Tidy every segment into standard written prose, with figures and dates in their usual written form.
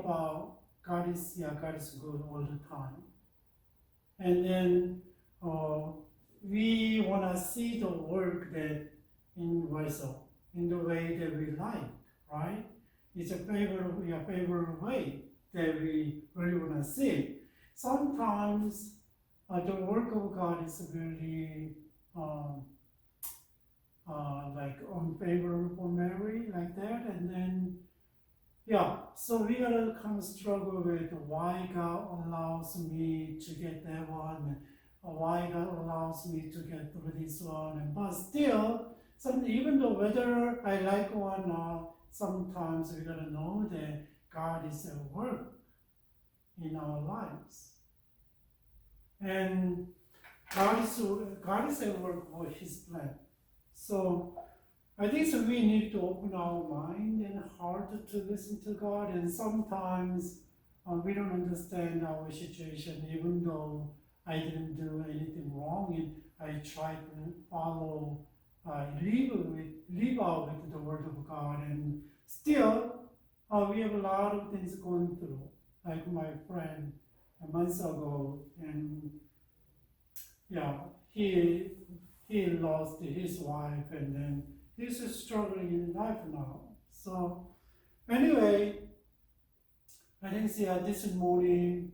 about God is good all the time. And then we want to see the work that in vessel, in the way that we like, right? It's a favorite way that we really want to see it. Sometimes the work of God is really like unfavorable for Mary, like that, and then so we gotta kind of struggle with why God allows me to get that one, or why God allows me to get through this one, but still, even though whether I like one or not, sometimes we gotta know that God is at work in our lives. And God is at work for His plan. So I think so we need to open our mind and heart to listen to God. And sometimes we don't understand our situation, even though I didn't do anything wrong, and I try to follow, live out with the Word of God, and still we have a lot of things going through. Like my friend a month ago, and he lost his wife, and then he's struggling in life now. So anyway, I think this morning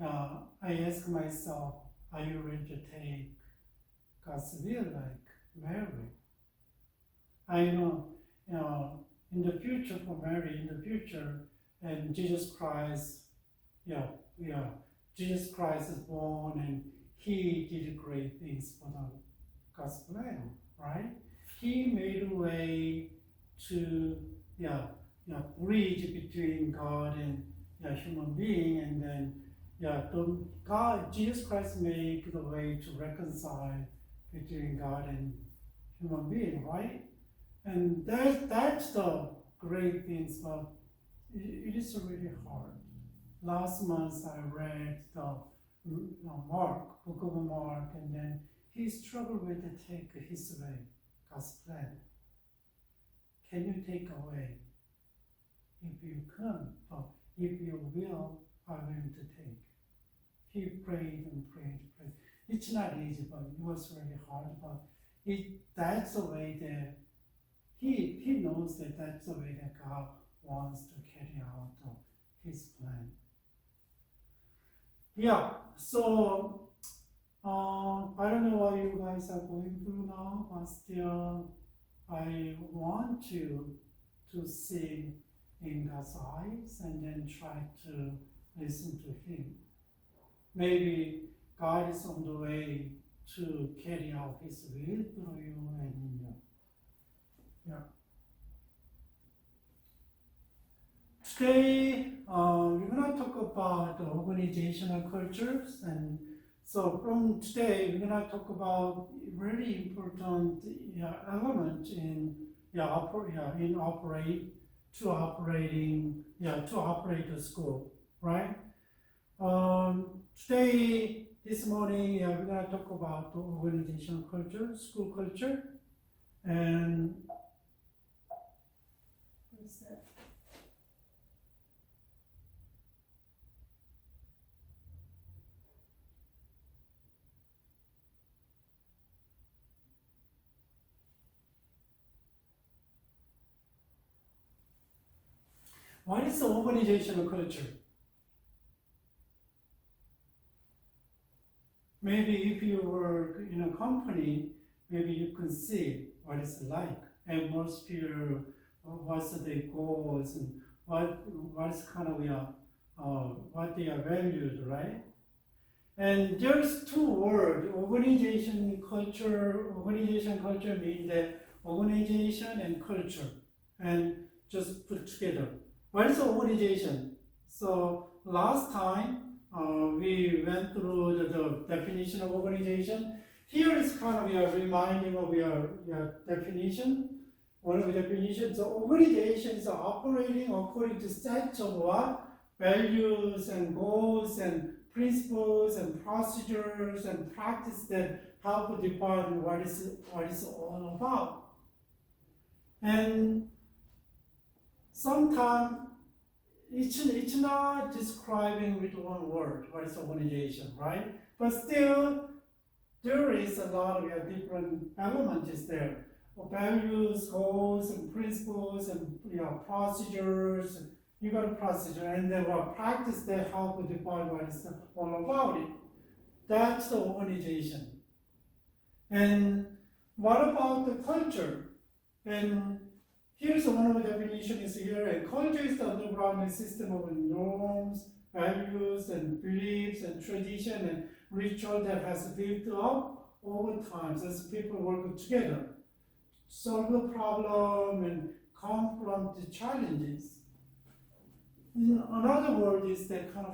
I asked myself, are you ready to take God's will like Mary? I know, in the future for Mary, in the future, and Jesus Christ, Jesus Christ is born, and He did great things for God's plan, right? He made a way to, bridge between God and human being, and then, Jesus Christ made the way to reconcile between God and human being, right? And that's the great things, but it is really hard. Last month I read the book of Mark, and then he struggled with to take his way, God's plan. Can you take away? If you can, but if you will, I'm willing to take. He prayed and prayed. It's not easy, but it was really hard. But that's the way that he knows that that's the way that God wants to carry out His plan. So I don't know what you guys are going through now, but still I want to see in God's eyes and then try to listen to Him. Maybe God is on the way to carry out His will through you and in you. Today, we're going to talk about organizational cultures, and so from today, we're going to talk about really important element in operate the school, right? Today, this morning, we're going to talk about the organizational culture, school culture, and what is that? What is the organizational culture? Maybe if you work in a company, maybe you can see what it's like, atmosphere, what's their goals, and what's kind of what they are valued, right? And there's two words, organization culture. Organization culture means that organization and culture, and just put together. What is organization? So last time we went through the definition of organization. Here is kind of a reminding of your definition. One of the definitions. So organization is operating according to sets of what? Values and goals and principles and procedures and practice that help define what is all about. And sometimes it's not describing with one word what is organization, right? But still, there is a lot of different elements there. Values, goals, and principles, and procedures. You got a procedure, and then practice that help to define what is all about it. That's the organization. And what about the culture? And here's one of the definitions here. And culture is the underground system of norms, values, and beliefs, and tradition, and ritual that has built up over time as people work together, solve the problem, and confront the challenges. In another word is that kind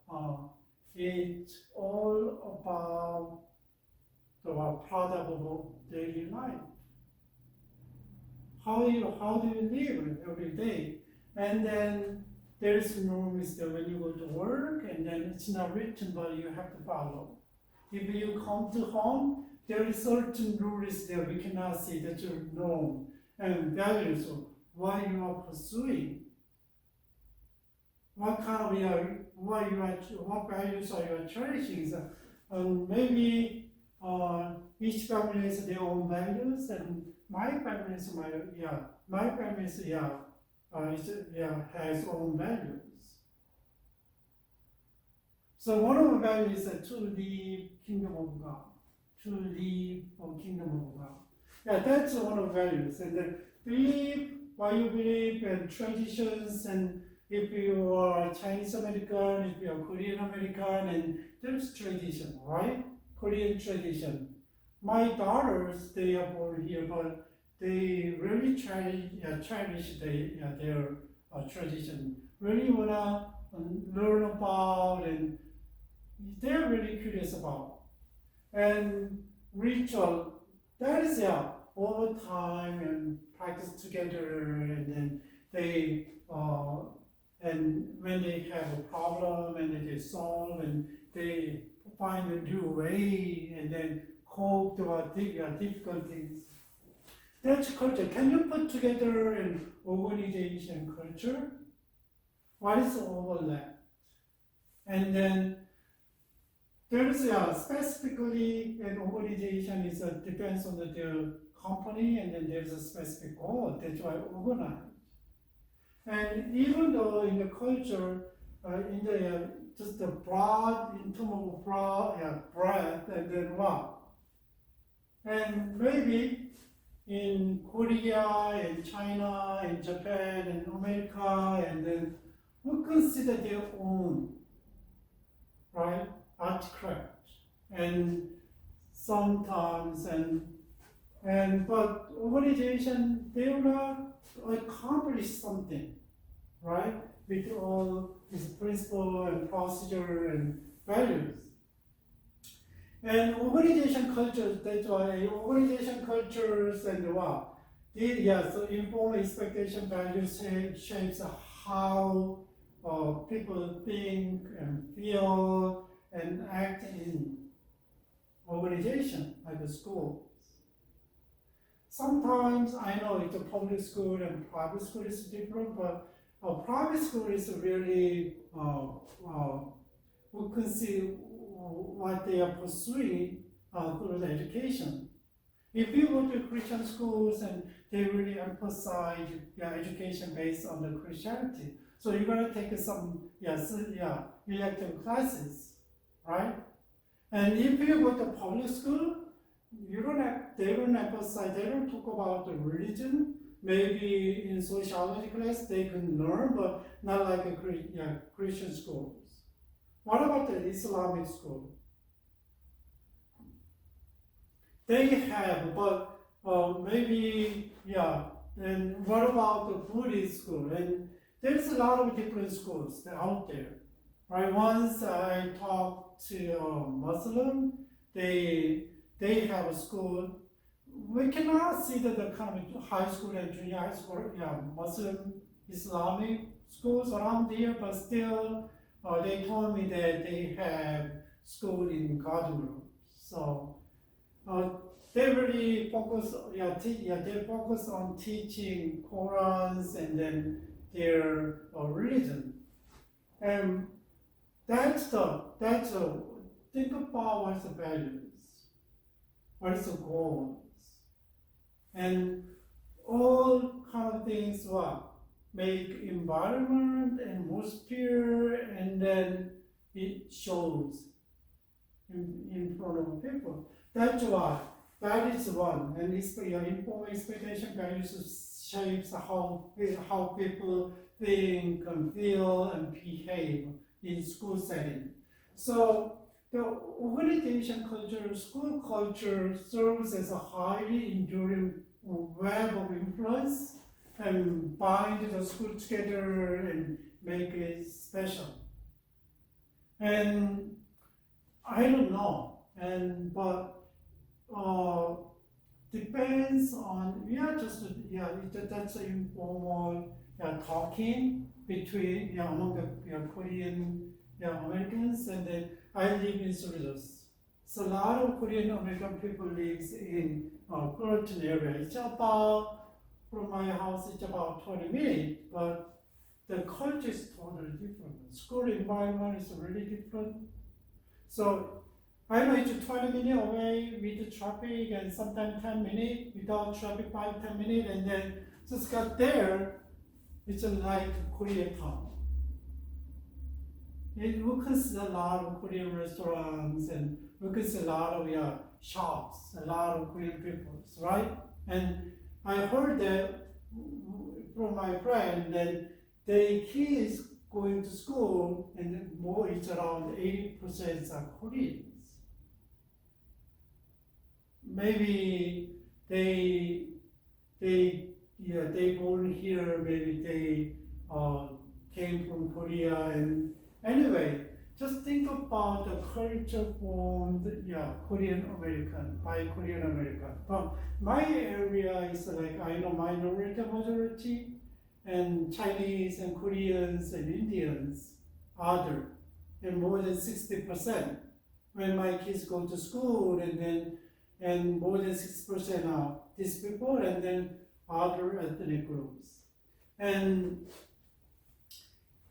of it's all about the product of daily life. How do you live every day? And then there's norms that when you go to work, and then it's not written, but you have to follow. If you come to home, there is certain rules that we cannot see that your norm and values of what you are pursuing. What kind of what values are you cherishing? So, maybe each family has their own values, and my family has own values. So one of the values is to live kingdom of God. To live for kingdom of God. Yeah, that's one of the values. And then believe what you believe and traditions, and if you are Chinese American, if you are Korean American, and there's tradition, right? Korean tradition. My daughters, they are born here, but they really cherish their tradition. Really wanna learn about, and they're really curious about. And ritual, that is all the time and practice together, and then they and when they have a problem and then they solve, and they find a new way, and then cope with difficult things. That's culture. Can you put together an organization culture? What is the overlap? And then there's specifically an organization is depends on the company, and then there's a specific goal. That's why organized. And even though in the culture, in the just the broad, in terms of breadth, and then what? And maybe in Korea, and China, and Japan, and America, and then we consider their own, right? Artcraft, and sometimes but organization, they will accomplish something, right? With all these principles and procedure and values. And organization cultures, that's why organization cultures and what? So informal expectation values shapes how people think and feel and act in organization, like the schools. Sometimes I know it's a public school and private school is different, but private school is really we can see what they are pursuing through the education. If you go to Christian schools, and they really emphasize education based on the Christianity, so you're gonna take some elective classes, right? And if you go to public school, they don't emphasize, they don't talk about the religion. Maybe in sociology class they can learn, but not like a Christian schools. What about the Islamic school? They have, but maybe, and what about the Buddhist school? And there's a lot of different schools out there, right? Once I talked to a Muslim, they have a school. We cannot see that the kind of high school and junior high school, Muslim Islamic schools around here, but still, they told me that they have school in garden room. So they really focus, they focus on teaching Qurans, and then their religion. And think about what's the values, what's the goals, and all kind of things what make environment, atmosphere, and then it shows in front of people. That's why that is one, and it's your informal expectation values shapes how people think and feel and behave in school setting. So the organization culture, school culture serves as a highly enduring web of influence and bind the school together and make it special. And I don't know, but depends on that's an informal talking between among the Korean Americans, and then I live in Cerritos. So a lot of Korean American people lives in Lordland area. It's about from my house. It's about 20 minutes, but the culture is totally different. School environment is really different. So I know it's 20 minutes away with the traffic, and sometimes 10 minutes without traffic, 5-10 minutes, and then just got there. It's like Koreatown. We can see a lot of Korean restaurants, and we can see a lot of shops, a lot of Korean people, right? And I heard that from my friend that their kids going to school, and more it's around 80% are Koreans. Maybe they born here, maybe they came from Korea, and anyway, just think about the culture formed, Korean American, by Korean American. But my area is like, I know minority, majority, and Chinese and Koreans and Indians, other, and more than 60%. When my kids go to school, and more than 6% are these people, and then other ethnic groups. And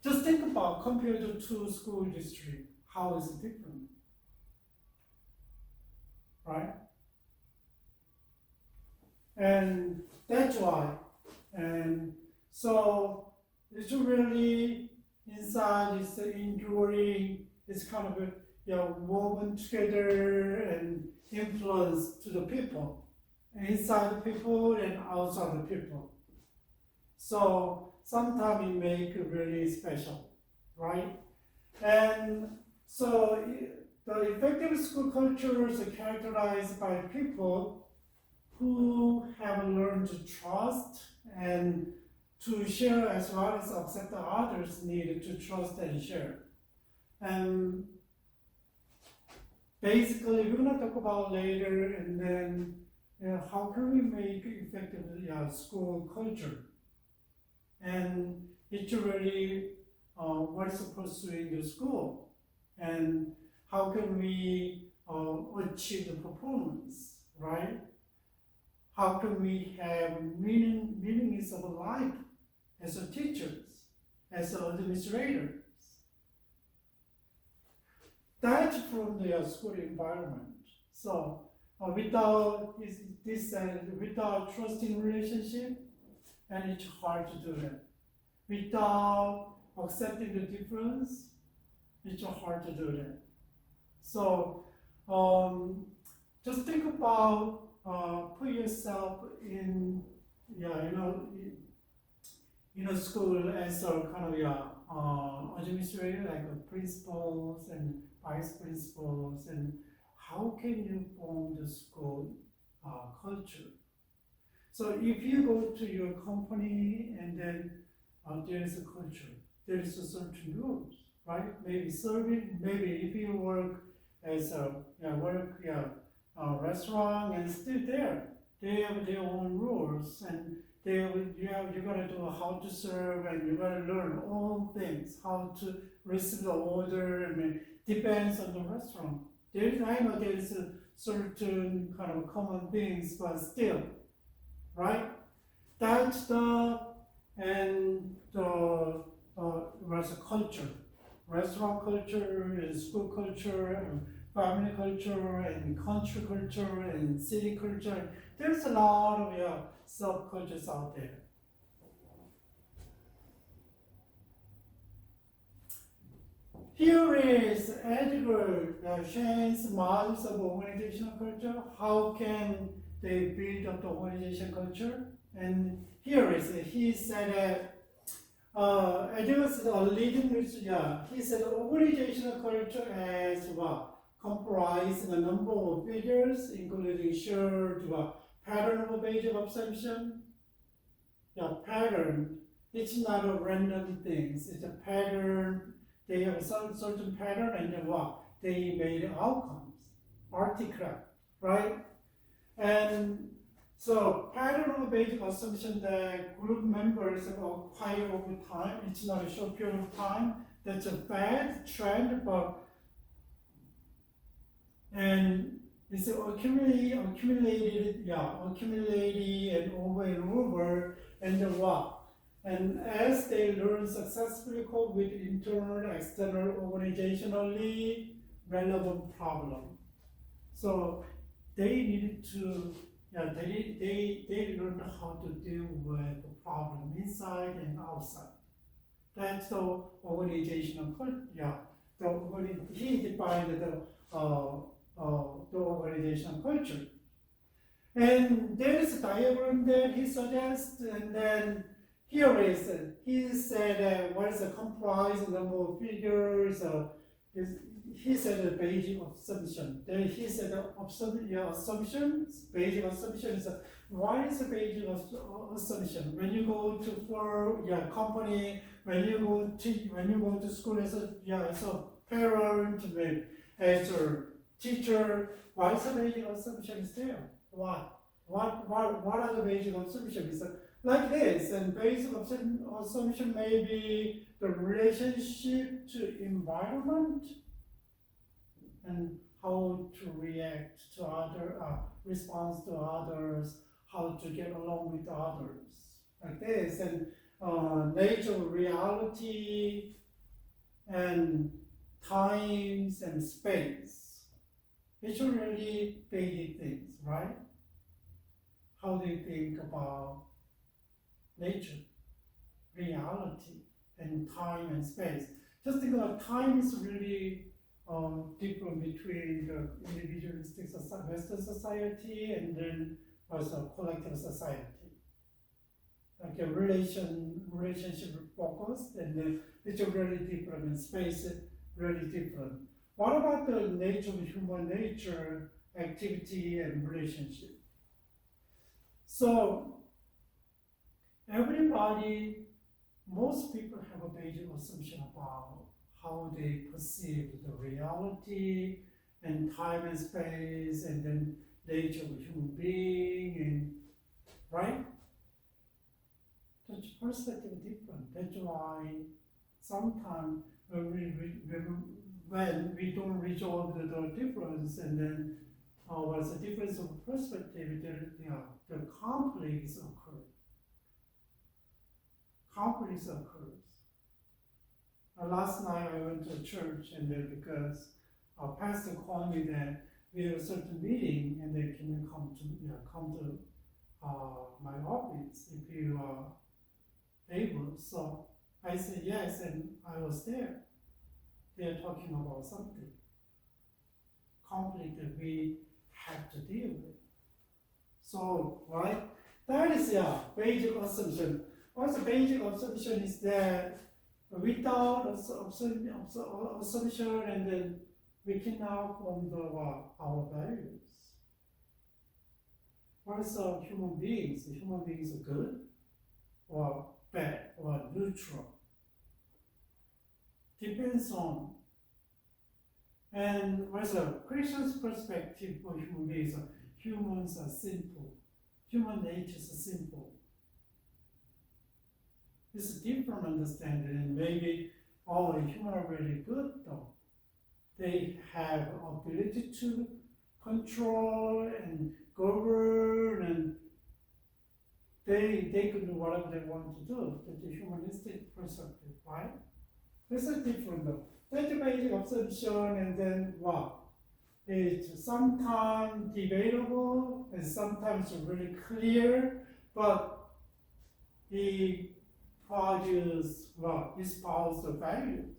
just think about compared to two school districts, how is it different, right? And that's why. And so it's really inside, it's enduring, it's kind of woven together and influence to the people, inside the people and outside the people. So sometimes it make it really special, right? And so the effective school cultures are characterized by people who have learned to trust and to share, as well as accept the others need to trust and share. And basically, we're going to talk about later, and then how can we make effective school culture? And it's really what's supposed to in the school, and how can we achieve the performance, right? How can we have meanings of life as a teachers, as an administrators? That's from the school environment. So without without trusting relationship, and it's hard to do that. Without accepting the difference, it's hard to do that. So just think about put yourself in school as a kind of administrator, like principals and vice principals, and how can you form the school culture? So if you go to your company and then there is a culture, there is a certain rules, right? Maybe serving, maybe if you work as a restaurant, and still there, they have their own rules, and you gotta know how to serve, and you gotta learn all things, how to receive the order. I mean, depends on the restaurant. I know there is a certain kind of common things, but still, right? That's the what's the culture, restaurant culture, and school culture, and family culture, and country culture, and city culture. There's a lot of subcultures out there. Here is Edgar Shane's models of organizational culture. How can they build up the organization culture? And here is he said Edgar said a leading researcher. He said organizational culture as comprising a number of figures, including shared pattern of a basic assumption. Pattern. It's not a random things. It's a pattern. They have a certain pattern, and then they made outcomes, article, right? And so pattern of a basic assumption that group members acquire over time. It's not a short period of time. That's a bad trend, and it's accumulated and over and over, and then And as they learn successfully cope with internal, external, organizationally relevant problem. So they needed to, they learned how to deal with the problem inside and outside. That's the organizational culture. He defined the organizational culture. And there is a diagram that he suggests, and then here is, he said, what is a comprised number of figures? He said a basic assumption. Then he said assumptions. Basic assumption is what is a basic assumption? When you go to for your company, when you go to school as a parent, as a teacher, what is the basic assumption is there? What are the basic assumptions? Like this, and basic assumption may be the relationship to environment and how to react to response to others, how to get along with others, like this, and nature, reality, and times and space. It's really basic things, right? How do you think about nature, reality, and time and space? Just think about time is really different between the individualistic Western society and then also collective society. Like a relationship focused, and then it's really different, and space is really different. What about the nature of human nature, activity, and relationship? So everybody, most people have a basic assumption about how they perceive the reality and time and space, and then nature of a human being, and right? The perspective is different. That's why sometimes when we don't resolve the difference, and then what's the difference of perspective, the conflicts occur. Conflicts occurs. Last night I went to church, and then because our pastor called me that we have a certain meeting, and they can come to my office if you are able. So I said yes, and I was there. They are talking about something, conflict that we have to deal with. So right, that is basic assumption. Also, basic assumption is that without assumption, and then we cannot form our values. What is human beings? Human beings are good, or bad, or neutral. Depends on. And what's a Christian's perspective for human beings? Humans are simple. Human nature is simple. It's a different understanding, and maybe humans are really good though. They have ability to control and govern, and they can do whatever they want to do. That's a humanistic perspective, right? This is different though. That's the basic assumption, and then what? It's sometimes debatable and sometimes really clear, but it produces what? It spouses the values.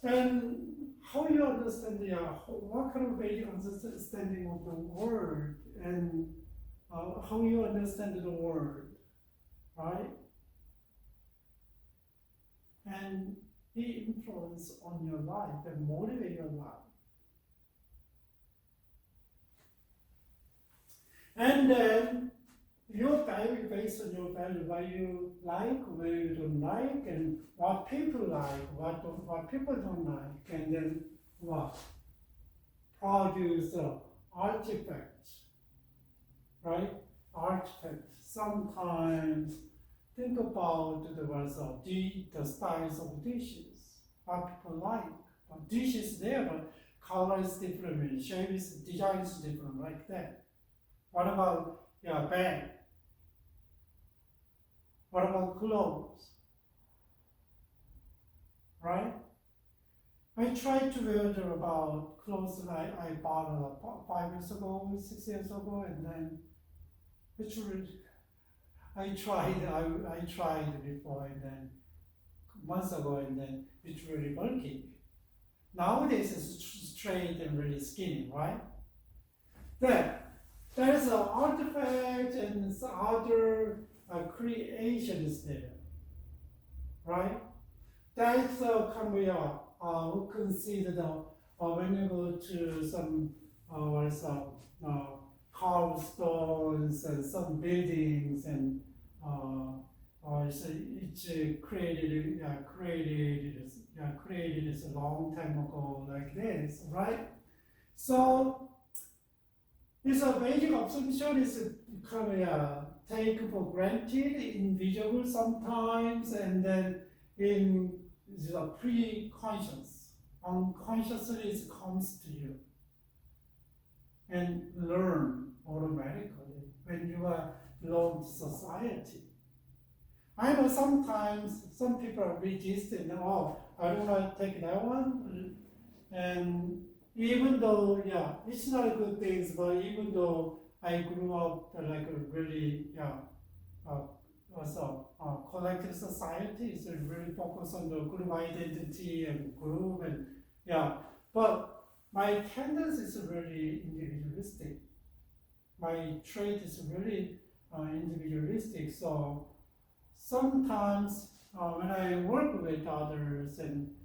And how you understand what kind of basic understanding of the word and how you understand the word, right? And the influence on your life and motivate your life. And then your value based on your value, what you like, what you don't like, and what people like, what people don't like, and then what? Produce artifacts, right? Artifacts. Sometimes think about the styles of dishes, what people like. But dish is there, but color is different, shape is, design is different, like that. What about bag? What about clothes? Right? I tried to wear about clothes that I bought 5 years ago, 6 years ago, and then it's really, I tried before, and then months ago, and then it's really bulky. Nowadays it's straight and really skinny, right? There's an artifact and other creations there, right? That's kind of we consider when you go to some cobblestones and some buildings, and it's created a long time ago, like this, right? So this basic assumption is kind of take for granted, invisible sometimes, and then in the pre-conscious, unconsciously it comes to you and learn automatically when you belong to society. I know sometimes some people are resistant, I don't want to take that one, and even though, it's not a good thing, but even though I grew up like a really, collective society, is really focused on the group identity and group, and but my tendency is really individualistic. My trait is really individualistic, so sometimes when I work with others and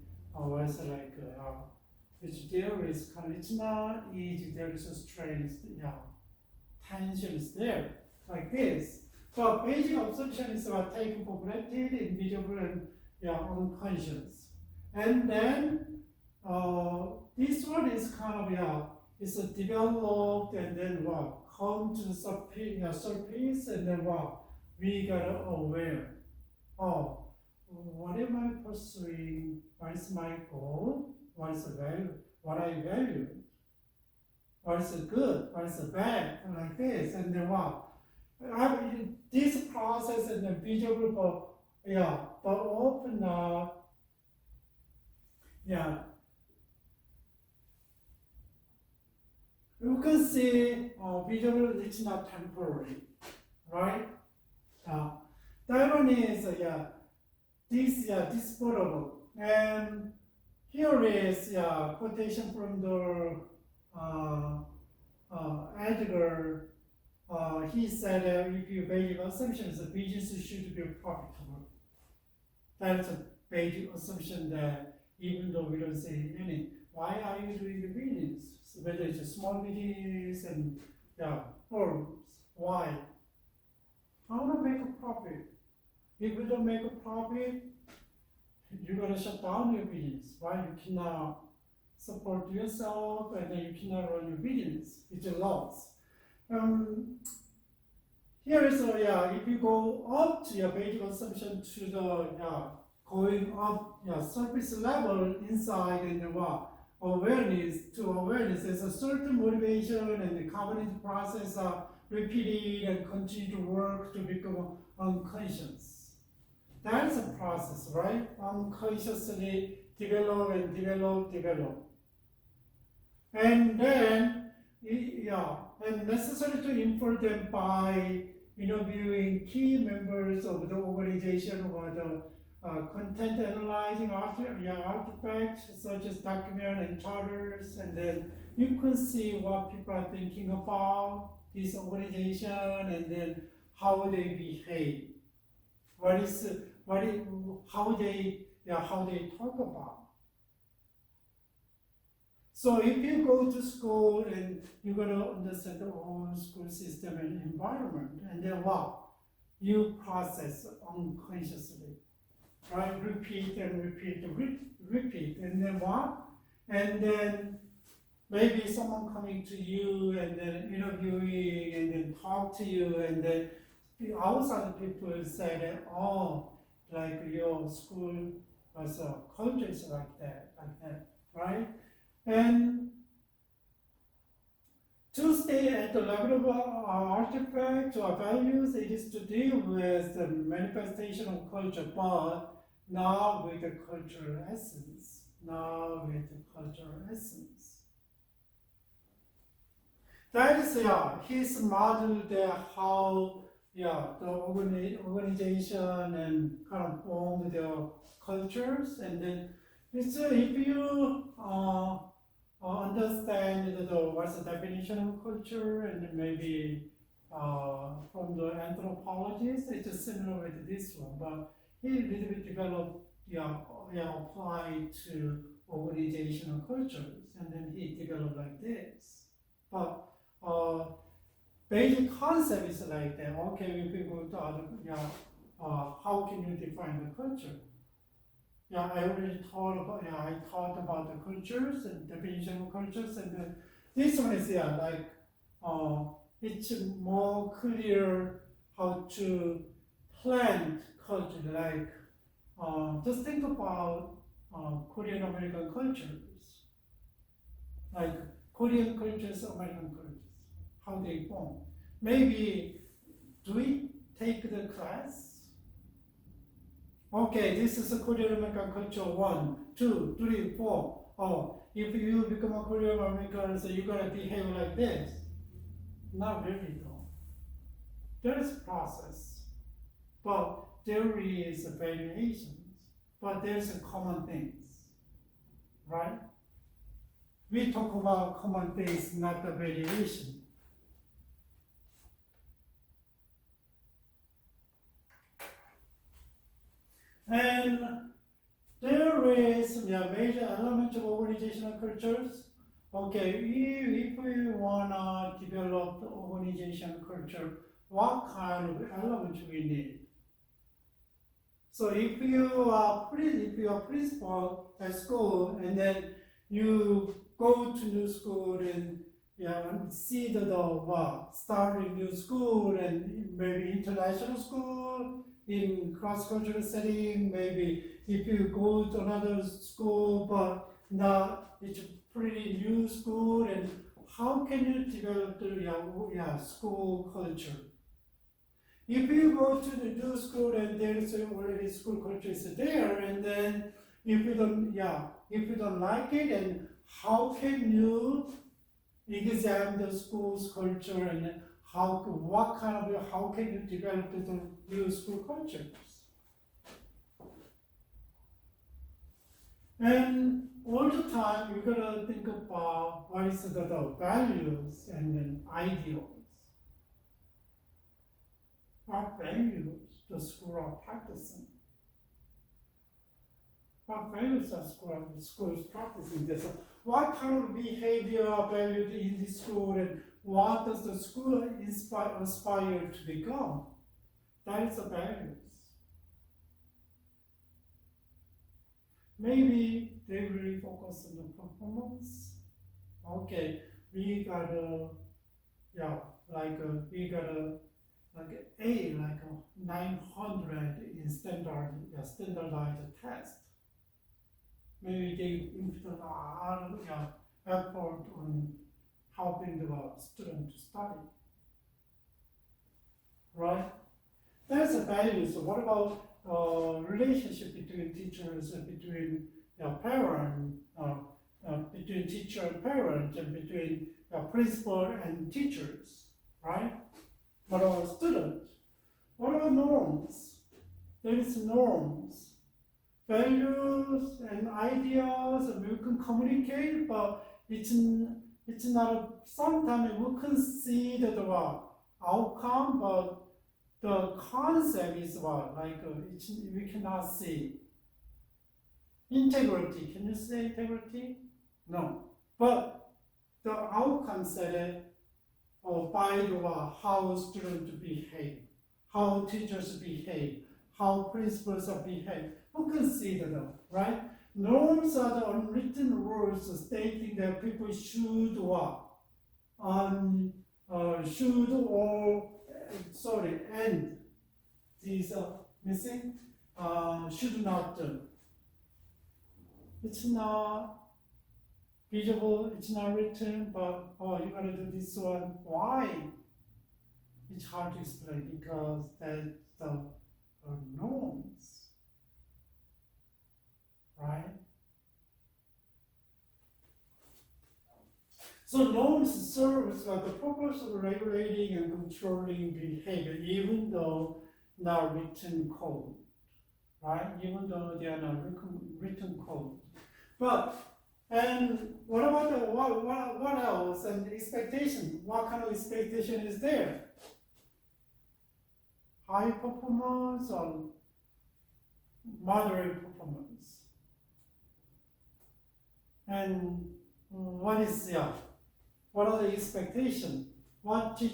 which there is kind of, it's not easy, there is a strength, tension is there, like this. But basic assumption is taken for granted, invisible, and unconscious. And then this one is kind of, it's developed, and then come to the surface, and then we got aware. What am I pursuing? What is my goal? What is the value? What I value? What is the good? What is the bad? Like this, and then this process and the visible, but open up, you can see visible is not temporary, right? That one is this disposable, and here is quotation from the Edgar. He said if your basic assumption is a business should be profitable. That's a basic assumption that even though we don't say any, why are you doing the business? So whether it's a small business and firms, why? I want to make a profit. If you don't make a profit, you're going to shut down your business, right? You cannot support yourself, and then you cannot run your business. It's a loss. Here is if you go up to your basic assumption to the going up surface level inside, and awareness, there's a certain motivation and the cognitive process repeat it and continue to work to become unconscious. That is a process, right? Unconsciously develop and develop. And then, and necessary to input them by interviewing key members of the organization or the content analyzing artifacts such as document and charters, and then you can see what people are thinking about this organization and then how they behave, how they talk about. So if you go to school and you're gonna understand the whole school system and environment, and then what? You process unconsciously, right? Repeat, and then what? And then maybe someone coming to you and then interviewing and then talk to you, and then outside people say that, oh, like your school was culture is like that, right? And to stay at the level of artifact or values, it is to deal with the manifestation of culture, but not with the cultural essence. That is his model there, how the organization and kind of form their cultures, and then it's if you understand what's the definition of culture, and then maybe from the anthropologist, it's similar with this one, but he a little bit developed, applied to organizational cultures, and then he developed like this. But basic concept is like that. Okay, if we go to other, how can you define the culture? I already thought about, I thought about the cultures and definition of cultures, and then this one is, it's more clear how to plant culture, like, just think about Korean American cultures, like Korean cultures, American cultures, how they form. Maybe, do we take the class? Okay, this is a Korean American culture 1, 2, 3, 4. Oh, if you become a Korean American, so you're gonna behave like this. Not really though. There is process, but there is variations, but there's common things, right? We talk about common things, not the variation. And there is major element of organizational cultures. Okay, if we wanna develop the organizational culture, what kind of element we need? So if you are principal at school, and then you go to new school and see starting new school and maybe international school, in cross-cultural setting, maybe if you go to another school, but not, it's a pretty new school, and how can you develop the school culture? If you go to the new school and there is already school culture is there, and then if you don't like it, and how can you examine the school's culture, and how can you develop the new school cultures? And all the time you gotta think about what is the values and then ideals. What values the school are practicing? What values are schools practicing this? What kind of behavior are valued in the school, and what does the school aspire to become? That is the values. Maybe they really focus on the performance. Okay, we got we got a 900 in standardized test. Maybe they input a lot of effort on helping the student to study. right? That's a value. So what about relationship between teachers and between parent, between teacher and parent, and between principal and teachers, right? What about students? What about norms? There is norms, values and ideas, and we can communicate, but it's not, sometimes we can see the outcome, but the concept is what, like we cannot see. Integrity, can you say integrity? No. But the outcome said by how students behave, how teachers behave, how principals behave. Who can see that, right? Norms are the unwritten rules stating that people should and these are missing, should not do. It's not visible, it's not written, but you gotta do this one. Why? It's hard to explain because that's the norms, right? So norms serve the purpose of regulating and controlling behavior, even though not written code, right? Even though they are not written code. But, and what about what else? And expectation, what kind of expectation is there? High performance or moderate performance? And what are the expectations? What do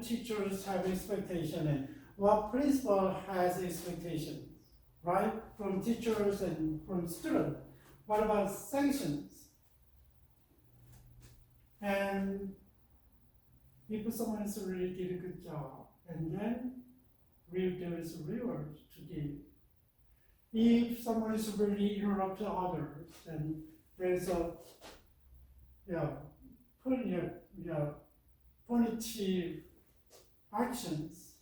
teachers have expectation, and what principal has expectations, right? From teachers and from students. What about sanctions? And if someone is really did a good job, and then there is a reward to give. If someone is really interrupt others, then there is a punitive actions,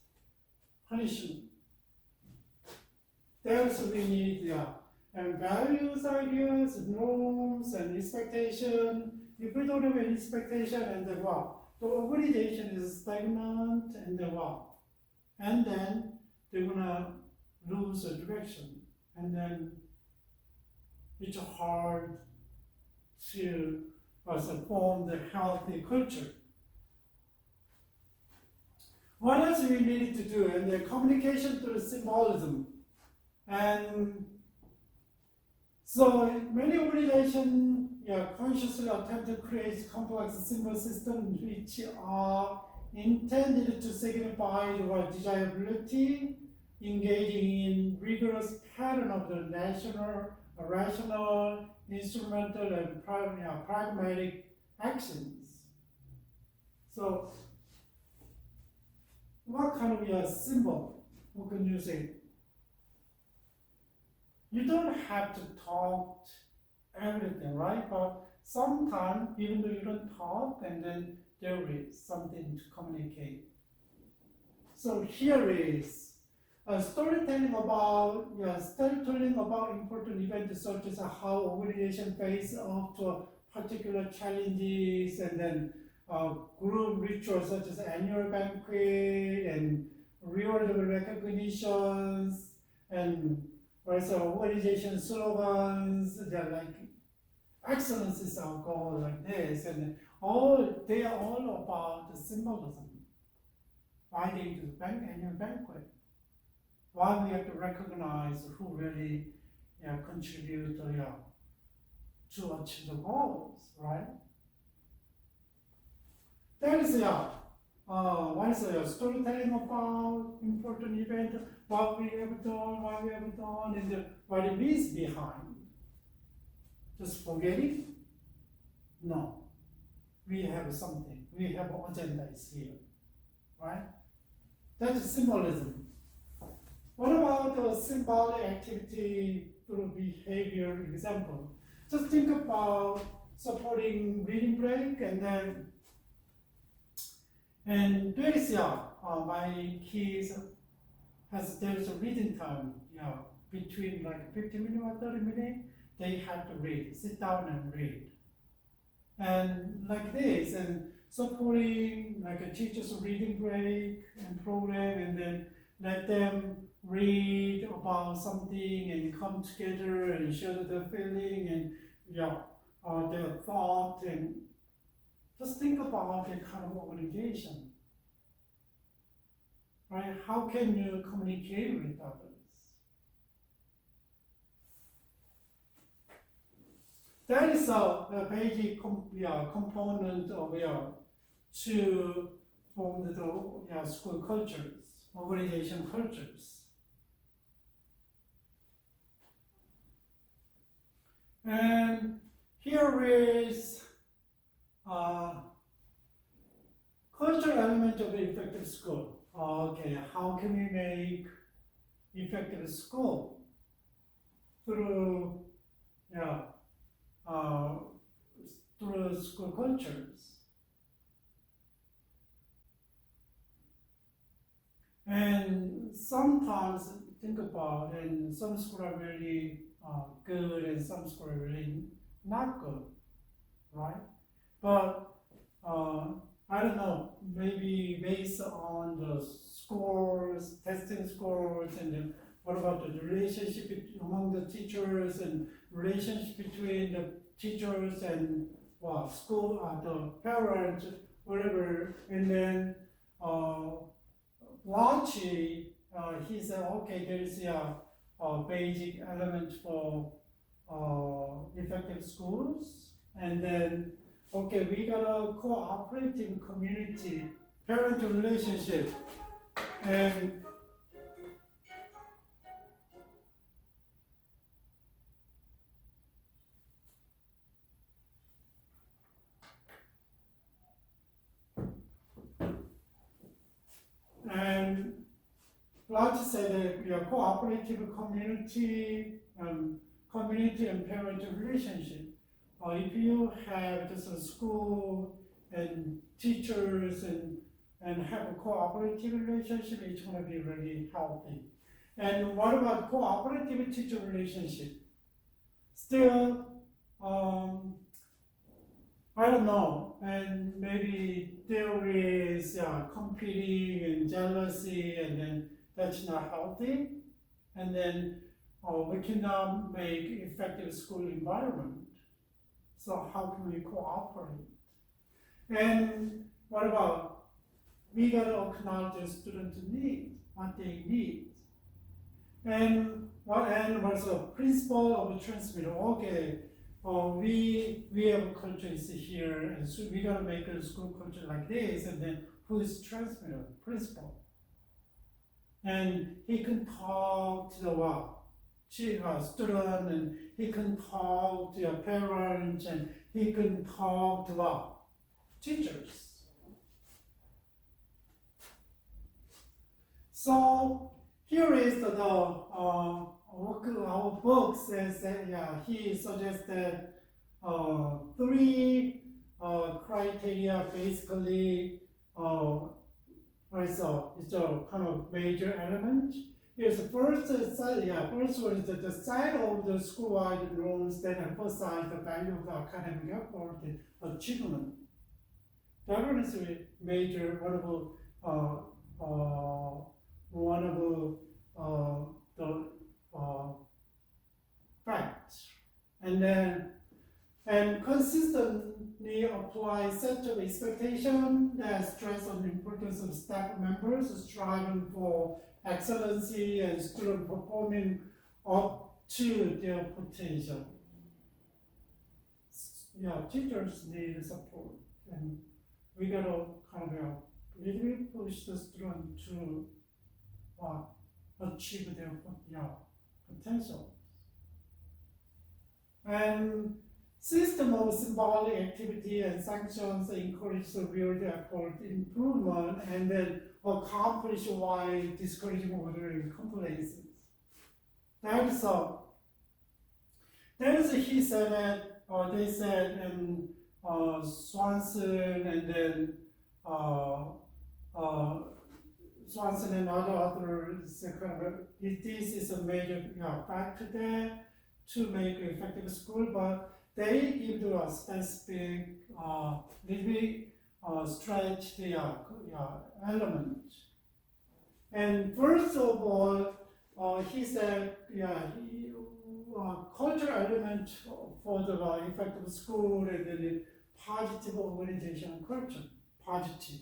punishment. There's we need and values, ideas, norms, and expectation. If we don't have any expectation, and then what? The organization is stagnant, and then what? And then they're gonna lose a direction, and then it's hard to form the healthy culture. What else we need to do? And the communication through symbolism. And so many organizations consciously attempt to create complex symbol systems which are intended to signify the desirability, engaging in rigorous pattern of the rational, instrumental, and pragmatic actions. So, what kind of symbol we can use it? You don't have to talk everything, right? But sometimes, even though you don't talk, and then there is something to communicate. So here is storytelling about important events such as how organization face up to particular challenges, and then group rituals such as annual banquet and reward recognitions, and also organization slogans. They're like excellence is our goal, like this, and they are all about the symbolism. Why they do annual banquet? Why we have to recognize who really contribute to achieve the goals, right? That is what is storytelling about important event, what we have done, and what it means behind. Just forget it? No. We have something. We have agendas here, right? That's symbolism. What about the symbolic activity through behavior example? Just think about supporting reading break, and then And there is, my kids there's a reading time, between like 50 minutes or 30 minutes, they have to read, sit down and read. And like this, and supporting like a teacher's reading break and program, and then let them read about something and come together and share their feeling and their thought, and just think about that kind of organization. Right? How can you communicate with others? That is a basic component of to form the school cultures, organization cultures. And here is cultural element of the effective school. Okay, how can we make effective school? Through through school cultures. And sometimes think about, and some schools are really good and some schools are really not good, right? But I don't know, maybe based on the scores, testing scores, and then what about the relationship among the teachers and relationship between the teachers and school, the parents, whatever. And then largely, he said, okay, there is a basic element for effective schools. And then, okay, we got a cooperative community, parent relationship. And like to say that we are cooperative community, community and parent relationship. If you have just a school and teachers and have a cooperative relationship, it's going to be really healthy. And what about cooperative teacher relationship? Still, I don't know, and maybe there is competing and jealousy, and then that's not healthy. And then we cannot make effective school environment. So how can we cooperate? And what about, we gotta acknowledge the student need, what they need. And what's the principle of the transmitter? Okay, we have a culture here, and so we gotta make a school culture like this, and then who is transmitter? Principal. And he can talk to the student, and he can talk to your parents, and he can talk to teachers. So here is our book says that he suggested 3 criteria basically. It's a kind of major element. Here's the first one is that the side of the school-wide norms that emphasize the value of the academic effort and achievement. That one is a major, one of the facts. And consistently apply set of expectation that stress on the importance of staff members striving for excellency and student performing up to their potential. Teachers need support, and we gotta kind of really push the student to achieve their potential. And system of symbolic activity and sanctions encourage the real effort improvement, and then accomplish while discouraging ordering complaints. That is he said that, or they said, and Swanson, and then Swanson and other authors this is a major factor there to make effective school, but they give to us specific little bit stretch the element. And first of all, he said, cultural element for the effective school and then the positive organizational culture, positive.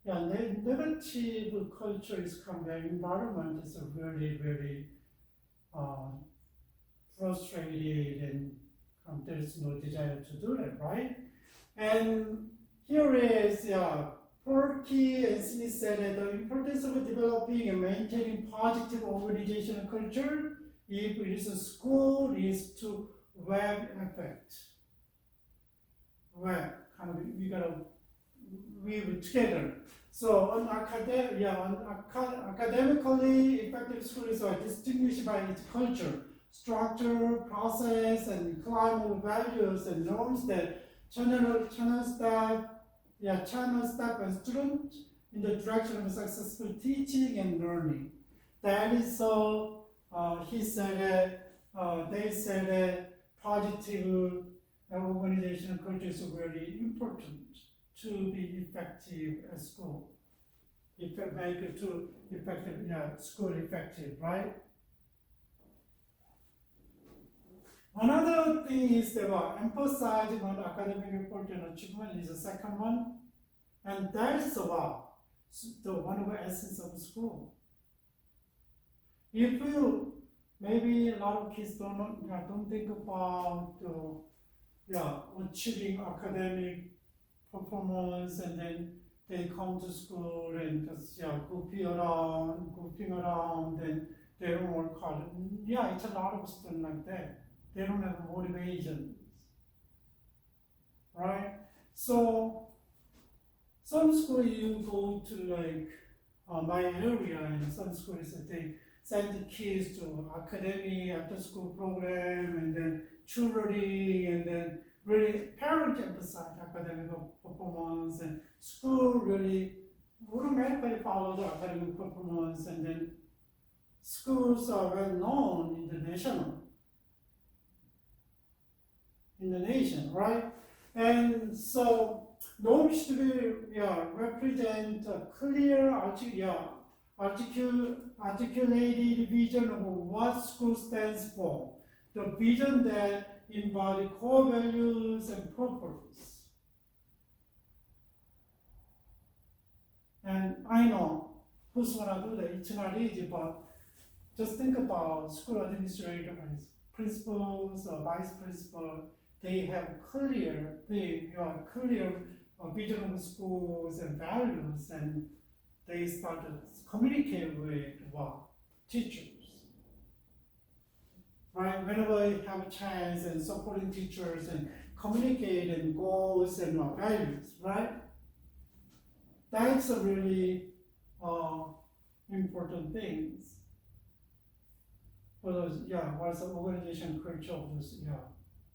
Negative culture is kind of the environment is really, really frustrated and there's no desire to do that, right? And here is Perky and Smith said that the importance of developing and maintaining positive organizational culture, if it is a school, is to web effect. Web, kind of, we gotta weave it together. So academically effective schools are distinguished by its culture, structure, process, and climate values and norms that channel staff and students in the direction of successful teaching and learning. That is so, he said they said that positive organizational culture is very important to be effective at school. Make it to effective, school effective, right? Another thing is that emphasizing on academic effort and achievement is the second one, and that's the one of the essence of school. If you maybe a lot of kids don't think about achieving academic performance, and then they come to school and just goofing around, and they don't work hard. It's a lot of students like that. They don't have motivations, right? So some school you go to my area, and some schools they send the kids to academy after school program, and then tutoring, and then really parents emphasize academic performance, and school really automatically follow the academic performance, and then schools are well known in the nation, right? And so norms should be represent a clear, articulated vision of what school stands for. The vision that embody core values and purpose. And I know who's gonna do that, it's not easy, but just think about school administrators, principals, or vice principal. They have clear vision of schools and values, and they start to communicate with teachers. Right? Whenever you have a chance, and supporting teachers and communicating goals and values, right? That's a really important things. For those, what's the organization culture of this,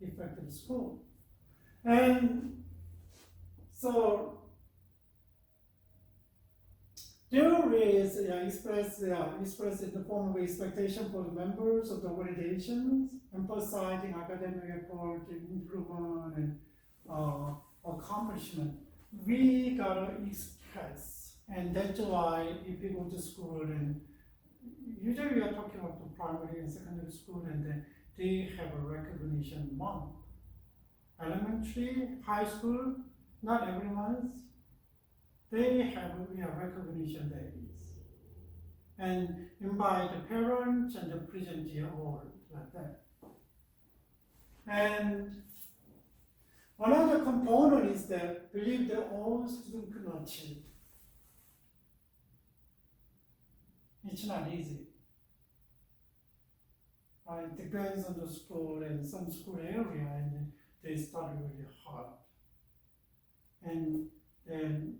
effective school. And so there is expressed in the form of expectation for the members of the organizations, emphasizing academic effort, improvement, and accomplishment. We gotta express, and that's why if you go to school, and usually we are talking about the primary and secondary school, and then they have a recognition month. Elementary, high school, not every month, they have recognition days. And invite the parents and the present year old, like that. And another component is that believe that all students can achieve. It's not easy. It depends on the school and some school area, and they study really hard. And then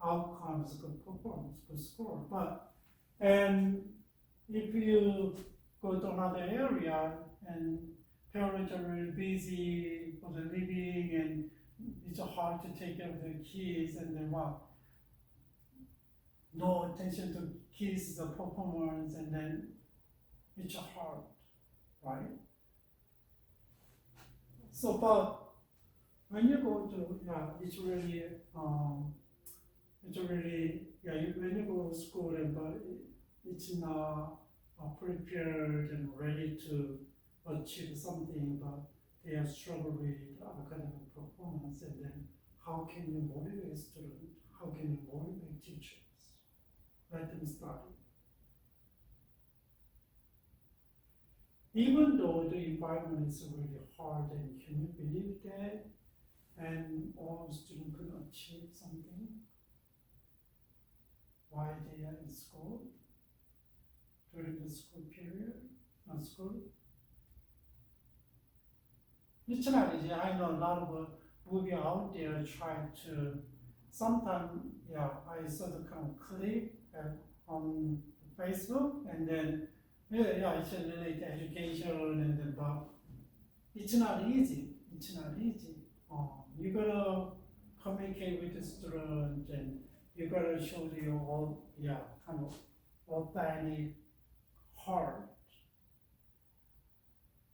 outcomes, good performance, good score. And if you go to another area and parents are really busy for the living, and it's hard to take care of the kids, and then no attention to kids' performance, and then it's hard, right? So, but when you go to, it's really, when you go to school, but it's not prepared and ready to achieve something, but they are struggling with academic performance, and then how can you motivate students? How can you motivate teachers? Let them study. Even though the environment is really hard, and can you believe that? And all students could achieve something while they are in school, during the school period, not school. It's not easy. I know a lot of movie out there trying to, sometimes, I saw the kind of clip on Facebook, and then, it's related to education, and then, but it's not easy. It's not easy. You gotta communicate with the student, and you gotta show your own, kind of authentic heart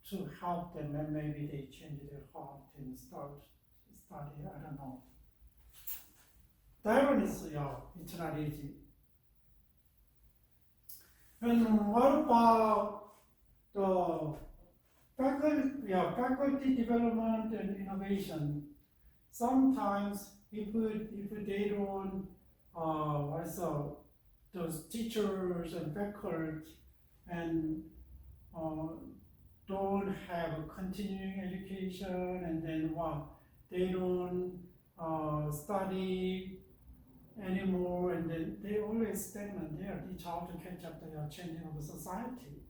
to help them, and maybe they change their heart and start study. I don't know. That one is, it's not easy. And what about the faculty development and innovation? Sometimes if they don't, those teachers and faculty and don't have a continuing education, and then they don't study anymore, and then they always stagnant there. It's hard to catch up to the changing of the society.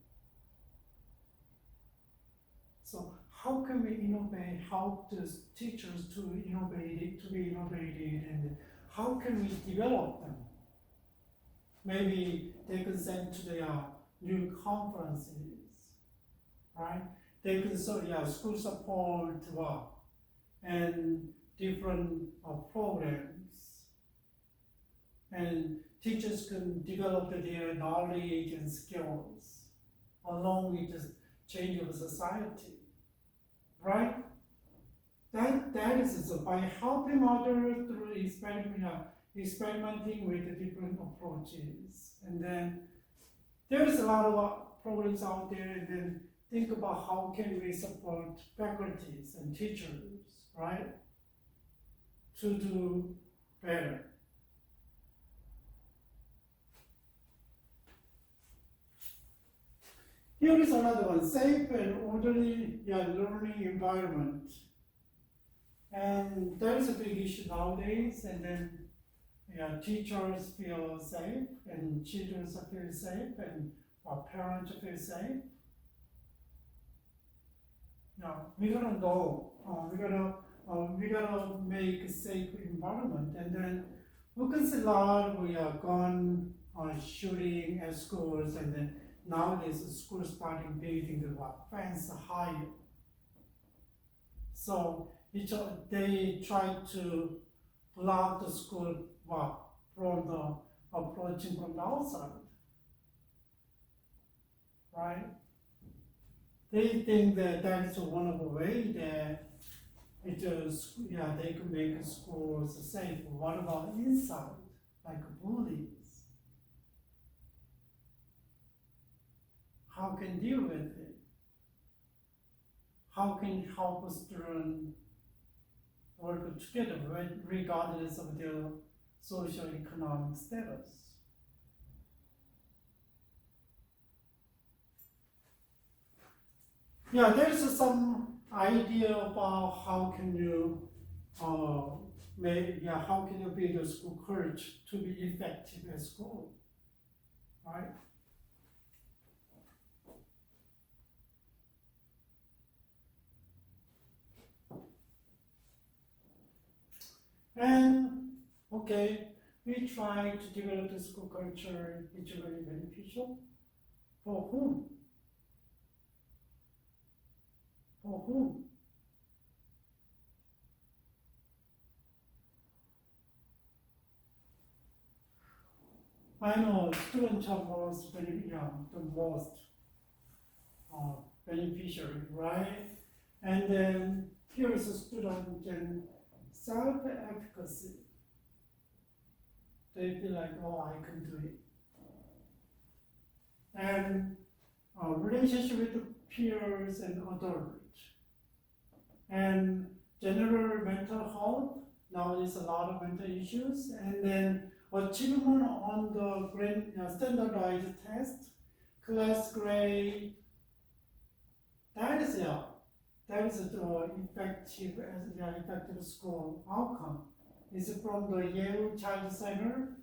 So how can we innovate, help the teachers to be innovative, and how can we develop them? Maybe they can send to their new conferences, right? They can school support and different programs, and teachers can develop their knowledge and skills along with the change of society, right? That is so by helping others through experimenting with the different approaches, and then there is a lot of programs out there, and then think about how can we support faculties and teachers, right, to do better. Here is another one, safe and orderly learning environment. And that is a big issue nowadays, and then teachers feel safe, and children feel safe, and parents feel safe. We're gonna go, we're gonna make a safe environment, and then we can see a lot of gun shooting at schools, and then nowadays the schools starting building the fence higher. So they try to block the school from the approaching from the outside, right? They think that is one of the ways that they can make schools safe. What about inside, like bullies? How can deal with it? How can help a student work together regardless of their socio-economic status? There's some idea about how can you how can you build a school culture to be effective at school, right? And we try to develop the school culture which is really beneficial. For whom? For whom? I know students are most the most beneficiary, right? And then here is a student and self-efficacy. They feel like, oh, I can do it. And relationship with peers and adults. And general mental health. Now there's a lot of mental issues. And then achievement on the standardized test, class grade. That is the effective school outcome. Is from the Yale Child Center.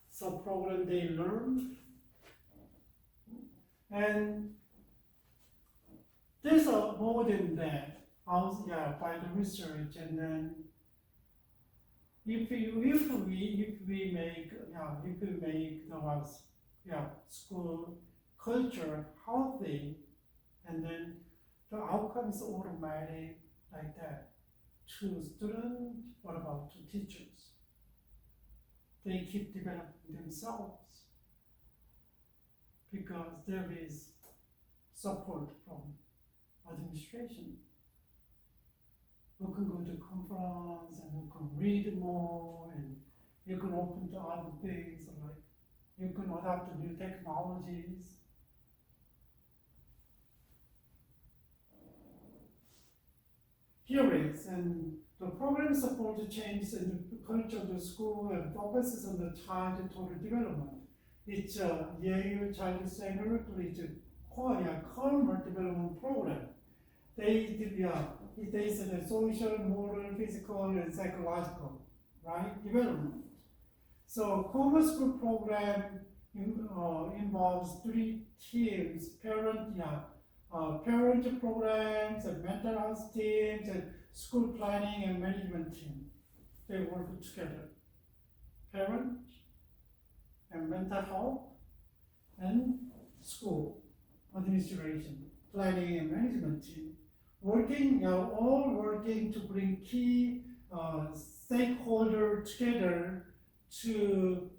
So program they learn. And there's more than that. By the research, and then if we make the school culture healthy, and then the outcome is automatic like that. To students, what about to teachers? They keep developing themselves because there is support from administration. You can go to conference and you can read more and you can open to other things, like you can adapt to new technologies. Here is, and the program supports changes in the culture of the school and focuses on the child total development. It's a Yale Child Center, it's a calmer development program. They say the social, moral, physical, and psychological, right, development. So Common School program involves 3 teams: parent programs, and mental health teams, and school planning and management team. They work together. Parent and mental health and school administration, planning and management team. All working to bring key stakeholders together to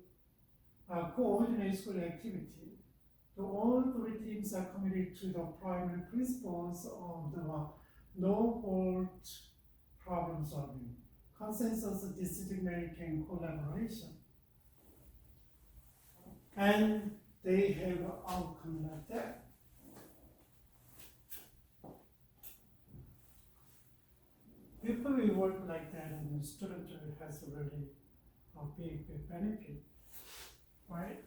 coordinate school activity. So all 3 teams are committed to the primary principles of the no-fault problem solving, consensus decision making, collaboration. And they have an outcome like that. If we work like that, and the student has a really big benefit, right?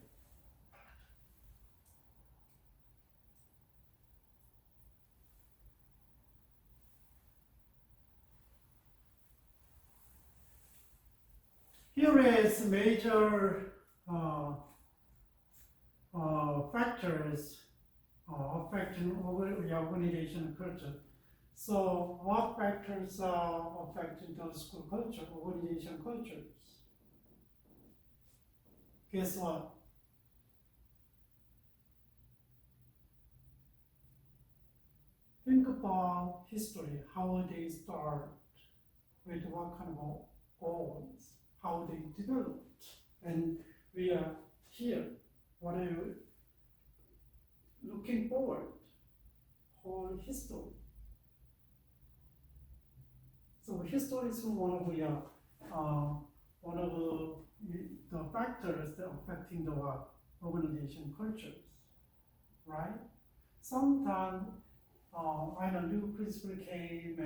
Here is major factors affecting organization culture. So what factors are affecting the school culture, organization cultures? Guess what? Think about history, how they start, with what kind of goals, how they developed. And we are here, what are you looking forward, whole history. So history is one of the factors that are affecting the organization cultures, right? Sometimes new principle came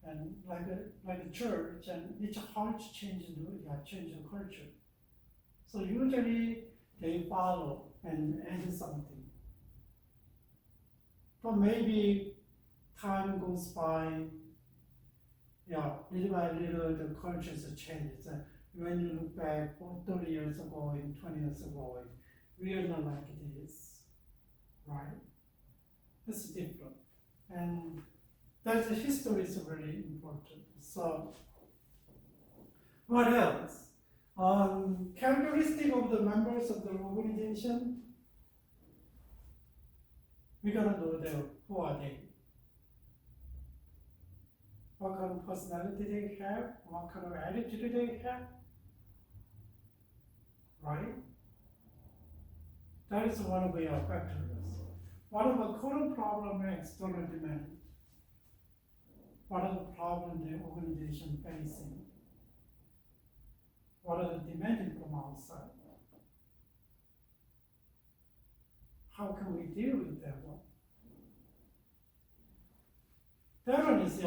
and like a church, and it's hard to change the culture. So usually they follow and add something. But maybe time goes by. Little by little, the cultures change. When you look back 30 years ago and 20 years ago, we are not like this, right? It's different. And that the history is really important. So, what else? Characteristic of the members of the organization, we gotta know who are they. What kind of personality they have, what kind of attitude they have, right? That is one of your factors. What are the current problem and external demand? What are the problems the organization facing? What are the demanding from outside? How can we deal with that one? That one is,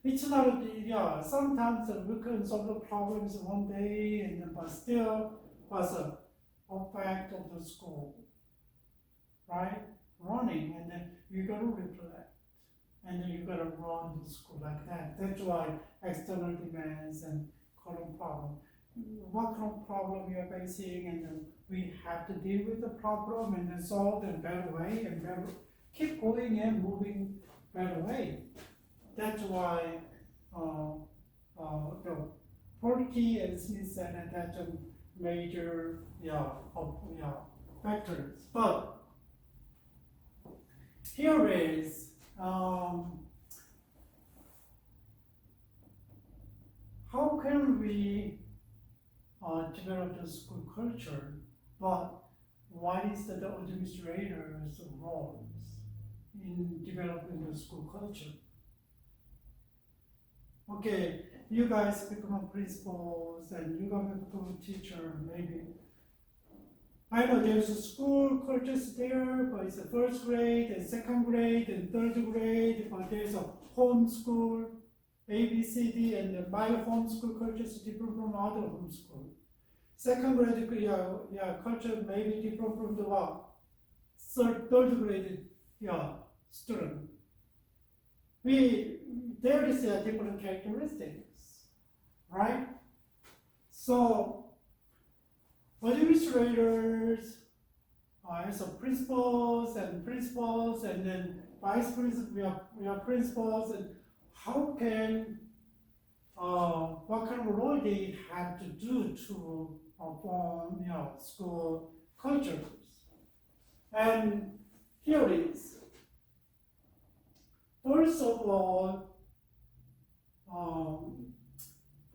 it's not, sometimes we can solve the problems one day, and then, but still was a effect of the school, right? Running, and then you gotta reflect, and then you gotta run the school like that. That's why external demands and current problem. What kind of problem you are facing, and then we have to deal with the problem and then solve in a better way and keep going and moving better way. That's why the Porky and Smith said that that's a major factors. But here is how can we develop the school culture, but what is the administrator's roles in developing the school culture? Okay, you guys become principals and you guys become a teacher, maybe. I know there's a school cultures there, but it's the first grade and second grade and third grade, but there's a home school, A, B, C, D, and my home school culture is different from other home school. Second grade, culture may be different from the what? Third grade, student. There is different characteristics, right? So, administrators, as principals, and then vice principals, we are principals, and how can, what kind of role they have to do to form, school cultures. And here it is. First of all,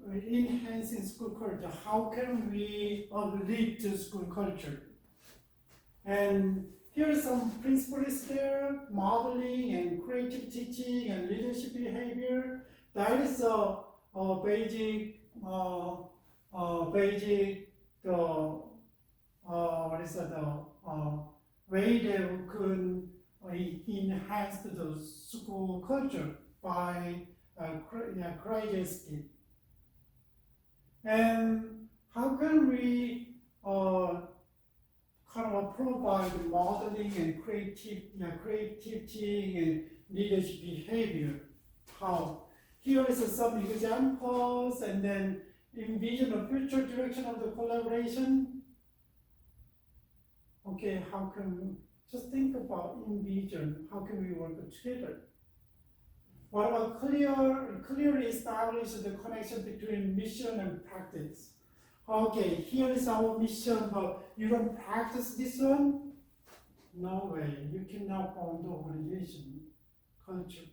enhancing school culture. How can we lead to school culture? And here are some principles there: modeling and creative teaching and leadership behavior. That is a basic way that we can enhance the school culture by curiosity. And how can we kind of provide modeling and creativity and leadership behavior? How? Here is some examples, and then envision the future direction of the collaboration. Okay, how can just think about envision? How can we work together? What about clearly establish the connection between mission and practice? Okay, here is our mission, but you don't practice this one? No way, you cannot form the organization culture.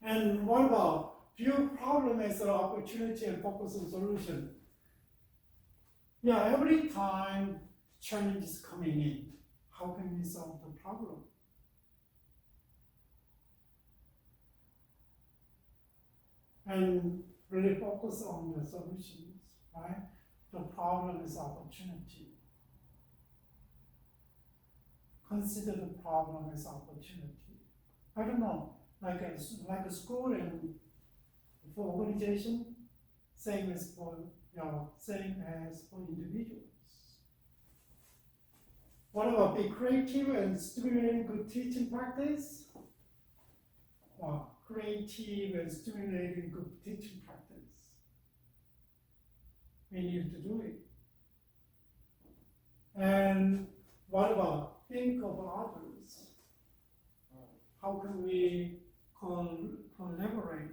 And what about view problem as an opportunity and focus on solution? Every time challenge is coming in, how can we solve the problem? And really focus on the solutions, right? The problem is opportunity. Consider the problem as opportunity. I don't know, like a school and for organization, same as for individuals. What about be creative and stimulating good teaching practice? Creative and stimulating good teaching practice. We need to do it. And what about think of others? How can we collaborate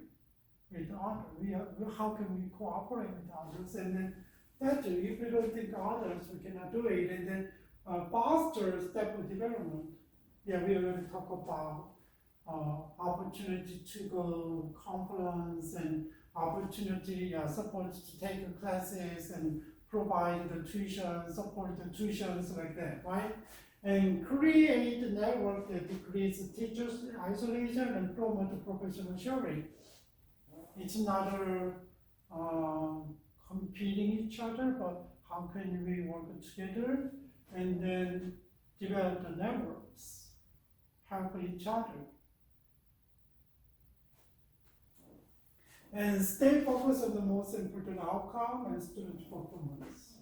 with others? How can we cooperate with others? And then that if we don't think of others, we cannot do it. And then foster step of development. We are going to talk about opportunity to go conference and opportunity, support to take classes and provide the tuition, support the tuitions like that, right? And create a network that decreases teachers' isolation and promote professional sharing. It's not competing each other, but how can we work together and then develop the networks, help each other. And stay focused on the most important outcome and student performance.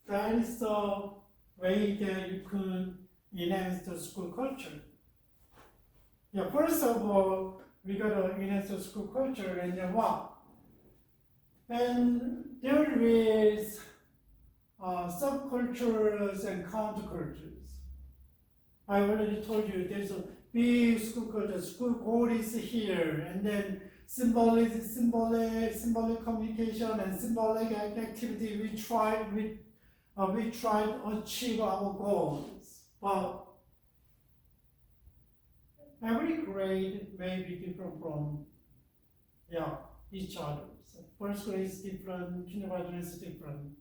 That is the way that you can enhance the school culture. Yeah, first of all, we gotta enhance the school culture, and then what? And there is subcultures and countercultures. I already told you there's a big school culture. School code is here, and then symbolic communication and symbolic activity. We try to achieve our goals, but every grade may be different from each other. So first grade is different, kindergarten is different,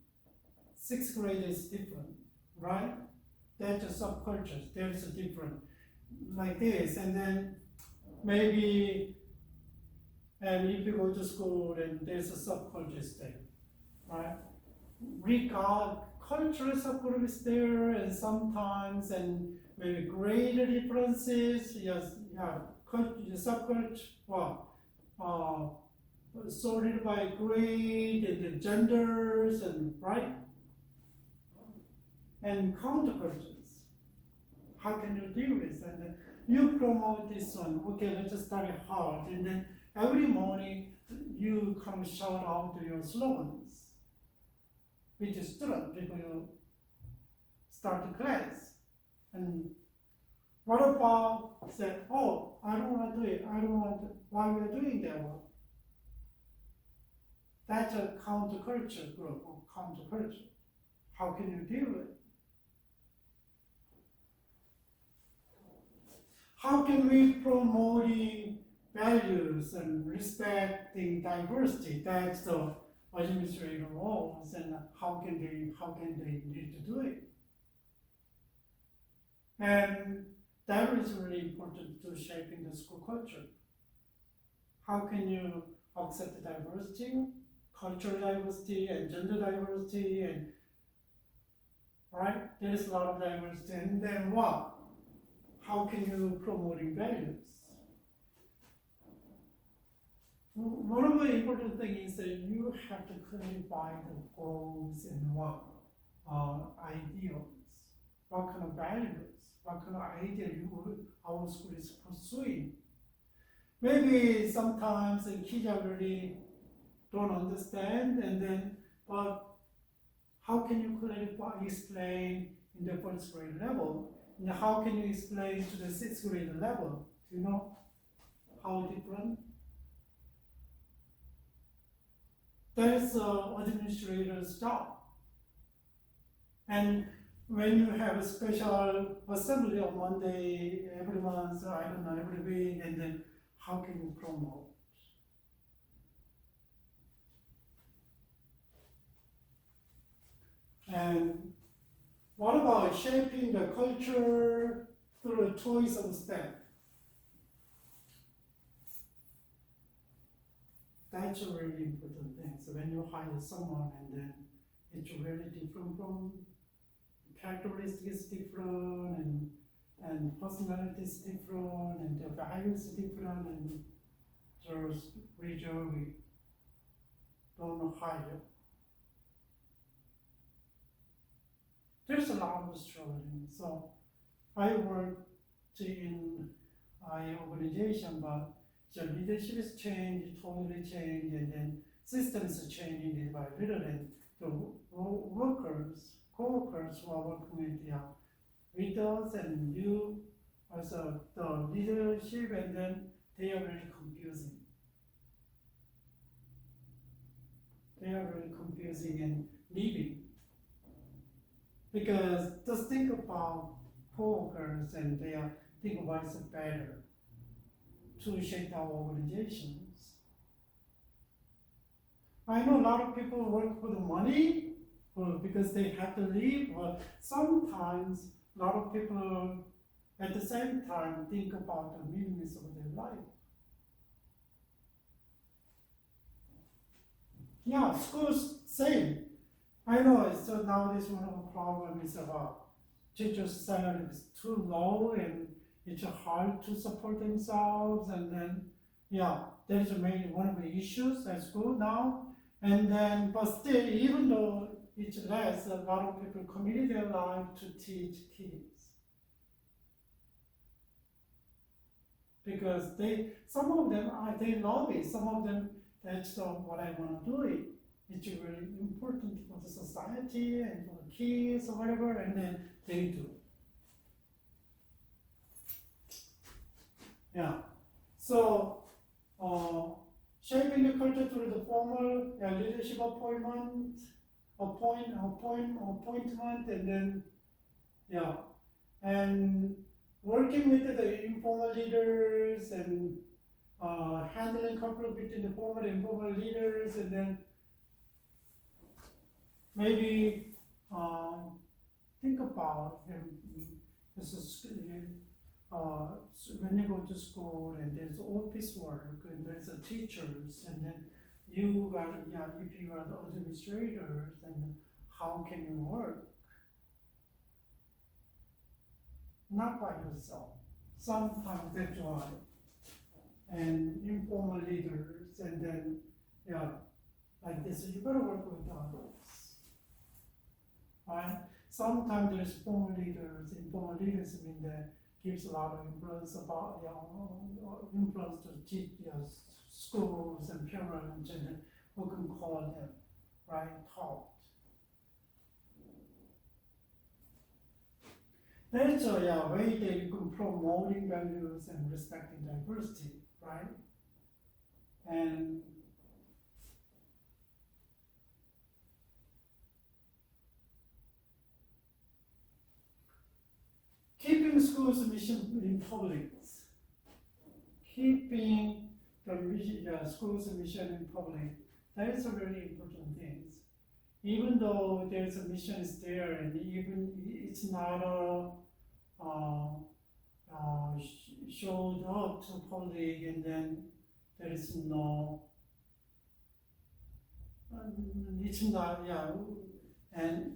sixth grade is different, right? That's a subculture. There's a different like this, and then maybe. And if you go to school, then there's a subculture there, right? Cultural subgroup is there, and sometimes, and maybe grade differences, subculture, sorted by grade and the genders, and right? And countercultures. How can you deal with that? And you promote this one, okay, let's study hard, and then every morning, you come shout out your slogans with the student before you start the class. And what about say, oh, I don't want to do it, I don't want to, why we are doing that one? That's a counterculture group or counterculture. How can you deal with it? How can we promote values and respecting diversity? That's the administrative roles, and how can they need to do it? And that is really important to shaping the school culture. How can you accept diversity, cultural diversity, and gender diversity, and right? There is a lot of diversity, and then what? How can you promote values? One of the important things is that you have to clarify the goals and what ideals, what kind of values, what kind of idea our school is pursuing. Maybe sometimes the kids really don't understand, and then, but how can you clarify, explain in the first grade level? And how can you explain to the sixth grade level? Do you know how different? That's administrator's job. And when you have a special assembly on Monday, every month, I don't know, every week, and then how can you promote? And what about shaping the culture through the choice of staff? That's a really important thing. So when you hire someone, and then it's really different from characteristics different, and personalities different, and the values different, and there's region we don't hire. There's a lot of struggling. So I worked in an organization, but the leadership is changed, totally changed, and then systems are changing little by little, and the workers, co-workers who are working with us and you as the leadership, and then they are very confusing. They are very confusing and leaving. Because just think about co-workers, and they are think what's better. to shape our organizations. I know a lot of people work for the money because they have to live, but sometimes a lot of people at the same time think about the meanings of their life. Yeah, schools, same. I know, so nowadays one of the problems is about teachers' salary is too low and it's hard to support themselves, and then, yeah, that is maybe one of the issues at school now. And then, but still, even though it's less, a lot of people commit their life to teach kids. Because some of them, they love it, some of them, that's what I want to do it. It's really important for the society and for the kids or whatever, and then they do. Yeah. So, shaping the culture through the formal leadership appointment, and then, yeah, and working with the informal leaders and handling conflict between the formal and informal leaders, and then maybe think about when you go to school and there's office work and there's teachers, and then you got, if you are the administrators, then how can you work? Not by yourself. Sometimes that's why. And informal leaders, and then, like this, you gotta work with others. Right? Sometimes there's formal leaders, informal leaders, I mean, that gives a lot of influence about, influence to teach schools and parents, and who can call them, right, taught. That's a way that you can promoting values and respecting diversity, right? And keeping schools' mission in public. Keeping the school's mission in public, that is a very important thing. Even though there's a mission is there, and even it's not showed up to public, and then there is no, it's not, and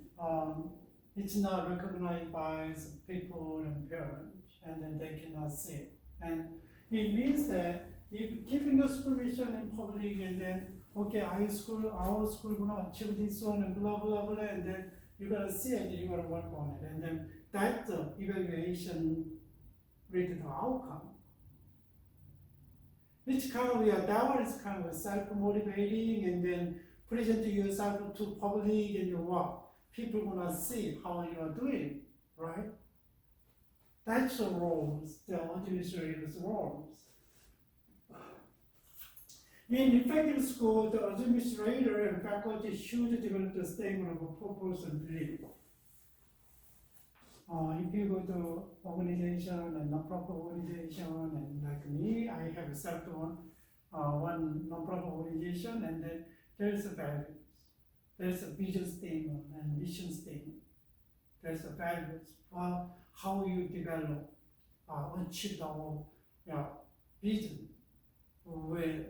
it's not recognized by people and parents, and then they cannot see it. And it means that if keeping the school mission in public, and then okay, our school gonna achieve this one, and blah blah blah, and then you gotta see it, you gotta work on it, and then that's the evaluation with the outcome. Which kind of, that one is kind of self-motivating, and then present yourself to public, and you work. People gonna see how you are doing, right? That's the roles, the administrators' roles. In effective school, the administrator and faculty should develop the statement of purpose and belief. If you go to organization and non-profit organization, and like me, I have set one non-profit organization, and then there's a values. There's a vision statement and mission statement. There's a values for how you develop, achieve our vision, with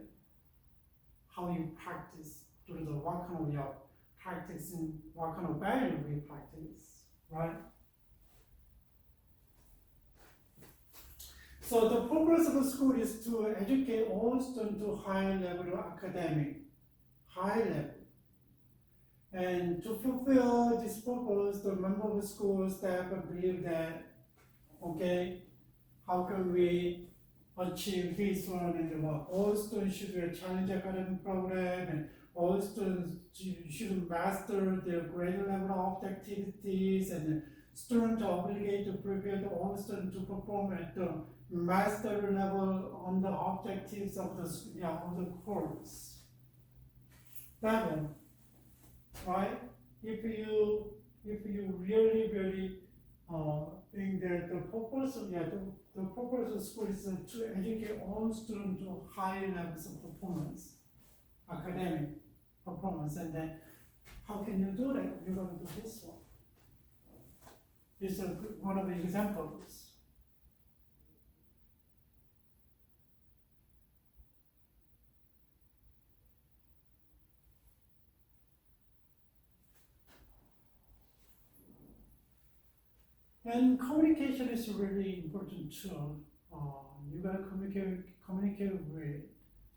how you practice, through the what kind of practicing, what kind of value we practice, right? So the purpose of the school is to educate all students to high level of academic, high level. And to fulfill this purpose, the member of the school staff believe that, okay, how can we achieve this one, and all students should do a challenge academic program, and all students should master their grade level of activities, and students are obligated to prepare all students to perform at the master level on the objectives of the course. That one, right? If you really think that the purpose of, the purpose of school is to educate all students to high levels of performance, academic performance, and then how can you do that? You're going to do this one. This is one of the examples. And communication is really important too. You gotta communicate with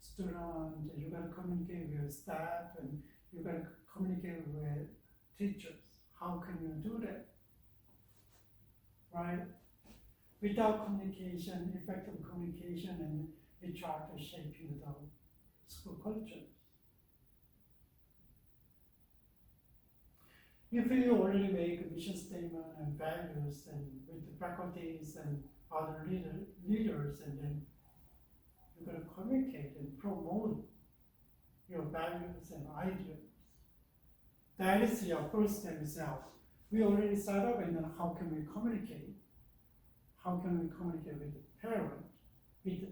students, you gotta communicate with staff, and you gotta communicate with teachers. How can you do that? Right? Without communication, effective communication, and it's hard to shaping the school culture. If you already make a mission statement and values and with the faculties and other leaders, and then you're going to communicate and promote your values and ideas. That is your first step itself. We already set up, and then how can we communicate? How can we communicate with the parent, with the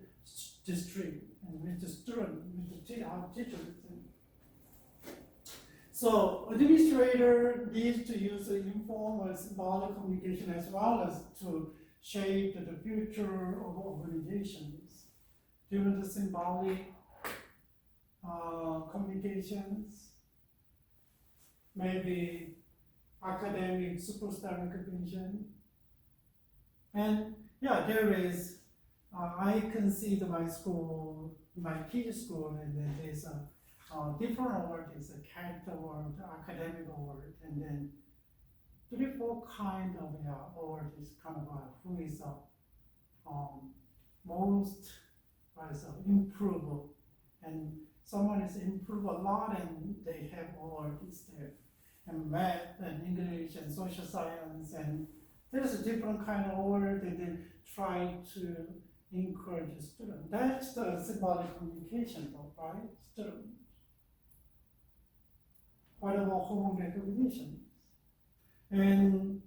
district, and with the student, with the our teachers? So administrator needs to use informal symbolic communication as well as to shape the future of organizations. During the symbolic communications, maybe academic superstar recognition. And yeah, there is, I consider my school, my kids' school, and then there's a different award. Is a character award, academic award, and then 3-4 kind of award is kind of who is most improved, and someone is improved a lot, and they have awards there, and math and English and social science, and there's a different kind of award, and then try to encourage the student. That's the symbolic communication, though, right? Student. What about home recognition? And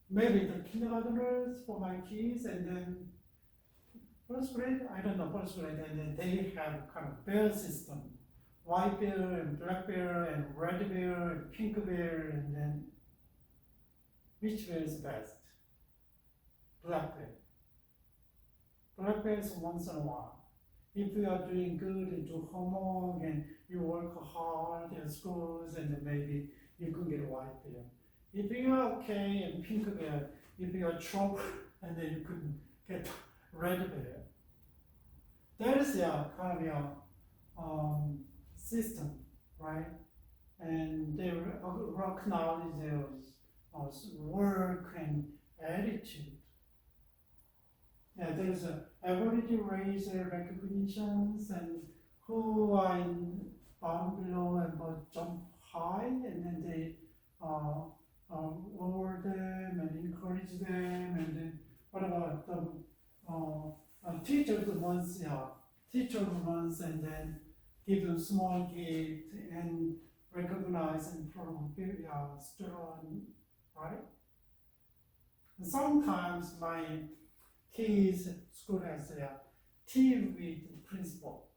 maybe the kindergartners for my kids, and then first grade, I don't know, first grade, and then they have kind of bear system. White bear and black bear and red bear and pink bear, and then which bear is best? Black bear. Black bear is once in a while. If you are doing good and do homework and you work hard in schools, and then maybe you can get a white bear. If you are okay and pink bear, if you are trouble, and then you could get red bear. That is your kind of your system, right? And they recognize their work and attitude. Yeah, there's a ability to raise recognitions, and who are in bound below and but jump high, and then they lower them and encourage them, and then what about the teachers once, and then give them small gift and recognize and promote student, right? And sometimes my kids' school has a team with the principal,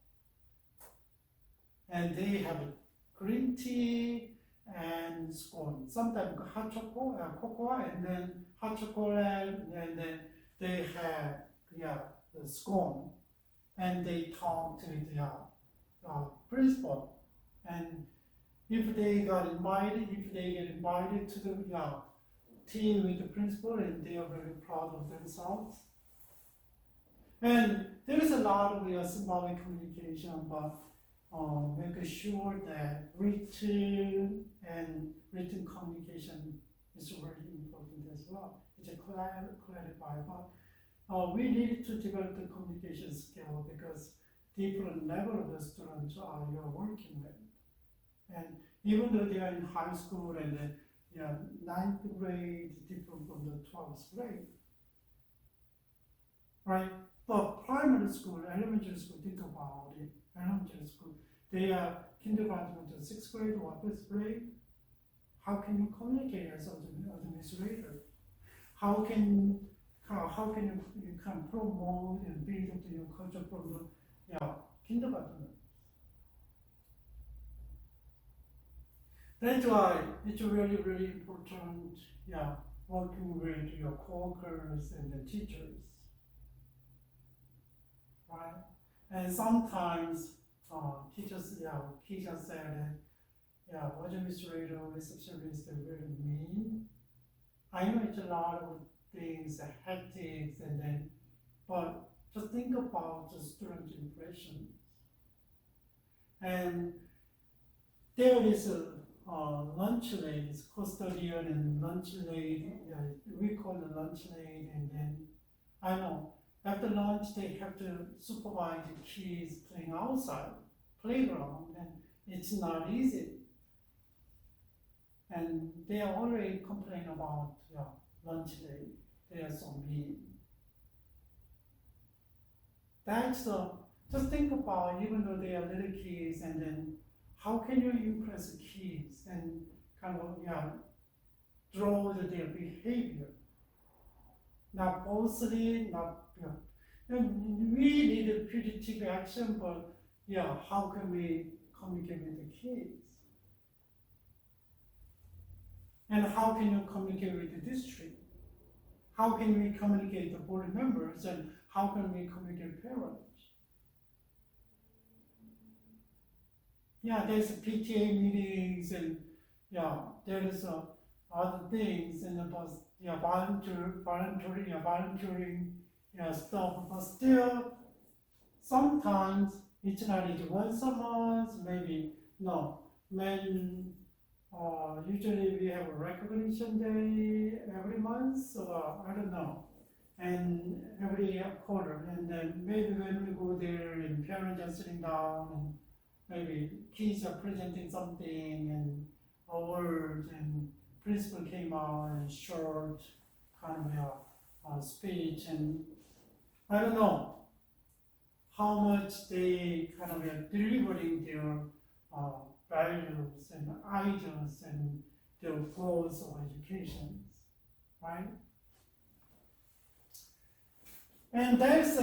and they have green tea and scone. Sometimes hot chocolate, cocoa, and then hot chocolate, and then they have the scone, and they talk to the principal. And if they get invited to the tea with the principal, and they are very proud of themselves. And there is a lot of symbolic communication, but making sure that written communication is really important as well. It's a clarify, but we need to develop the communication skill because different level of the students you're working with. And even though they are in high school and ninth grade different from the 12th grade, right? But primary school, elementary school, think about it. Elementary school, they are kindergarten to 6th grade or 5th grade. How can you communicate as an administrator? how can you can promote and build up your culture from the kindergarten. That's why it's really, really important, working with your co-workers and the teachers, right? And sometimes teachers said, administrator, receptionist, are very mean. I know it's a lot of things, hectic, but just think about the student impressions. And there is a lunch lady, custodian and lunch lady, we call the lunch lady, and then I know after lunch they have to supervise the kids playing outside, playground, and it's not easy. And they are already complaining about lunch lady, they are so mean. That's just think about, even though they are little kids, and then how can you impress the kids and kind of draw their behavior? Not falsely, not and we need a punitive action, but how can we communicate with the kids? And how can you communicate with the district? How can we communicate the board members, and how can we communicate with parents? There's PTA meetings, and there is other things, and about volunteering stuff, but still sometimes it's not easy. Once a month, maybe no. When usually we have a recognition day every month, so I don't know, and every quarter, and then maybe when we go there and parents are sitting down, and maybe kids are presenting something and a word, and principal came out and short kind of speech, and I don't know how much they kind of delivering their values and ideas and their goals of education, right? And that's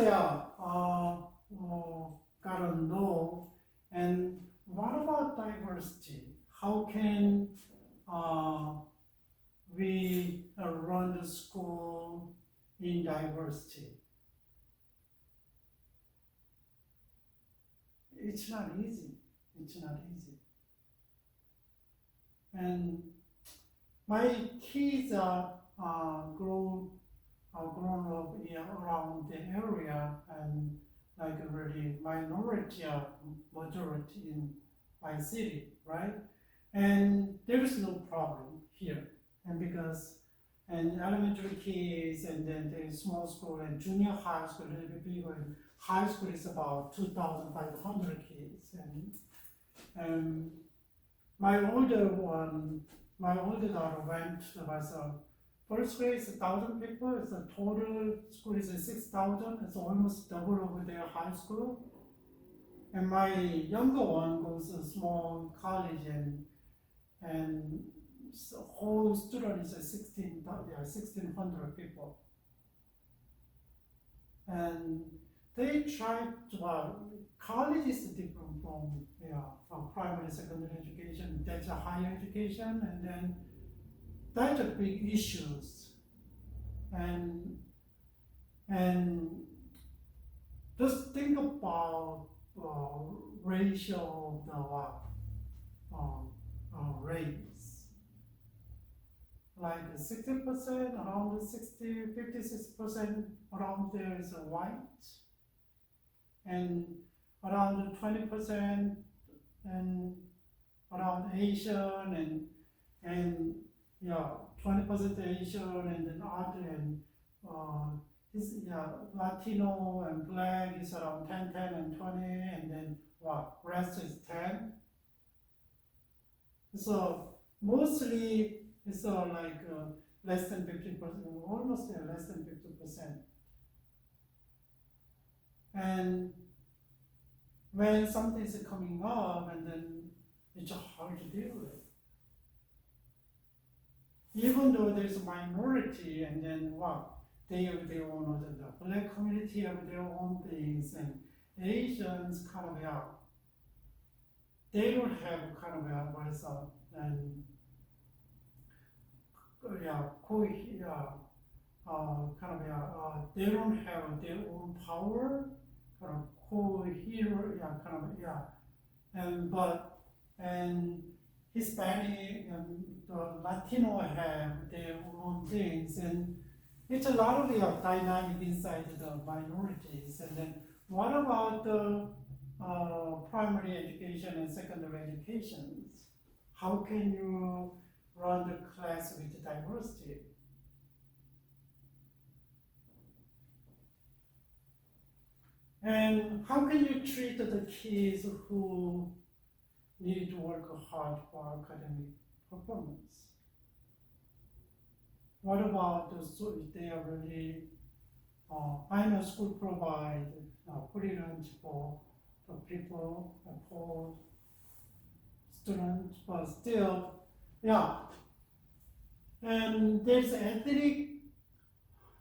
gotta know. And what about diversity? How can we run the school in diversity? It's not easy. It's not easy. And my kids are grown up around the area, and like really minority or majority in my city, right? And there is no problem here, and because elementary kids, and then there's small school and junior high school, a little bit bigger, and high school is about 2,500 kids, and my older daughter went to first grade is 1,000 people. It's a total school is 6,000. It's almost double over their high school. And my younger one goes to a small college, and the whole student is 1,600 people. And they try to college is different from primary, secondary education. That's a higher education, and then that's a big issues. And just think about ratio of the race. Like 60%, around 56% around there is white, and around 20% and around Asian, and 20% Asian, and then other, and Latino and Black is around 10, 10, and 20, and then rest is 10. So mostly it's less than 50%, almost less than 50%. And when something is coming up, and then it's hard to deal with. even though there's a minority, and then what? They have their own, the black community have their own things, and Asians kind of, yeah, they don't have kind of, yeah, what is up, and yeah, kind of, yeah, they don't have their own power, kind of co-hero, yeah, kind of, yeah, and Hispanic and the Latino have their own things, and it's a lot of dynamic inside the minorities. And then what about the primary education and secondary educations? How can you run the class with diversity? And how can you treat the kids who need to work hard for academic performance? What about those, if they are really, I know school provide free lunch for the people, for students, but still, yeah. And there's ethnic,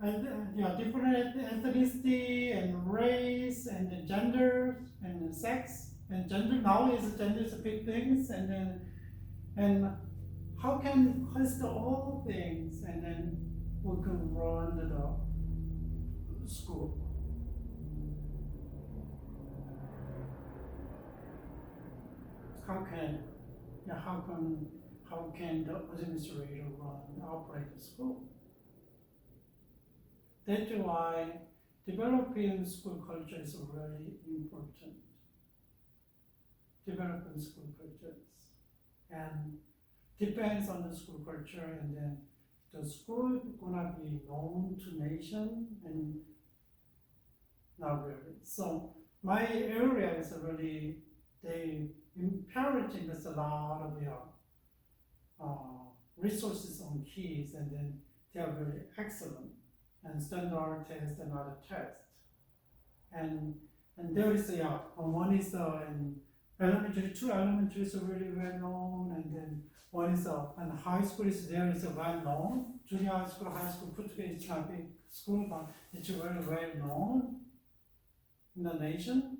different ethnicity and race and gender and sex and gender. Nowadays, gender is a big thing, and how can consider all things, and then we can run the school. How can the administrator operate the school? That's why developing school culture is really important. Developing school cultures, and depends on the school culture, and then the school gonna be known to nation, and not really. So my area is really, they in parenting, there's a lot of resources on kids, and then they are very excellent, and standard test and other tests, and there is one is in elementary, two elementaries are really well known, and then one is and high school is well known. Junior high school put together, it's not a big school, but it's very well known in the nation.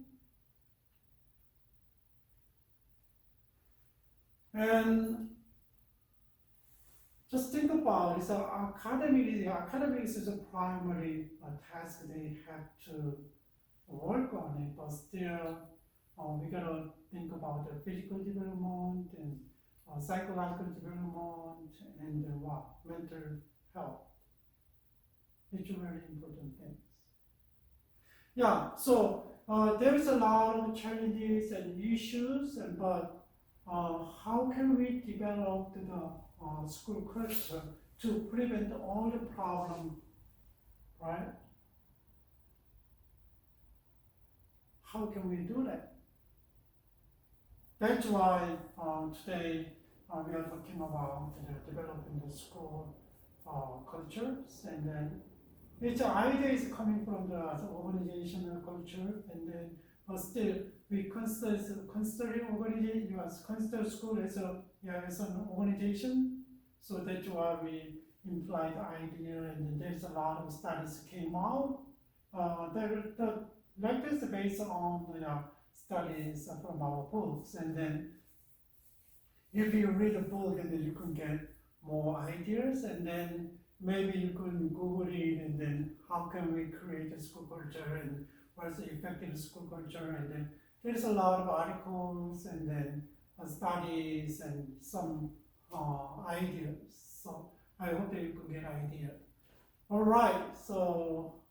And just think about it. So academics is a primary task they have to work on it, but still we gotta think about the physical development and psychological development and mental health. It's very important things. Yeah, so there's a lot of challenges and issues, but how can we develop the school culture to prevent all the problems, right? How can we do that? That's why today we are talking about developing the school cultures, and then its idea is coming from the organizational culture, and then but still we consider school as an organization. So that's why we implied the idea, and then there's a lot of studies came out. The lecture is based on studies from our books, and then if you read a book, and then you can get more ideas, and then maybe you can Google it, and then how can we create a school culture, and what's the effective school culture, and then there's a lot of articles, and then studies, and some ideas. So I hope that you can get ideas. All right, so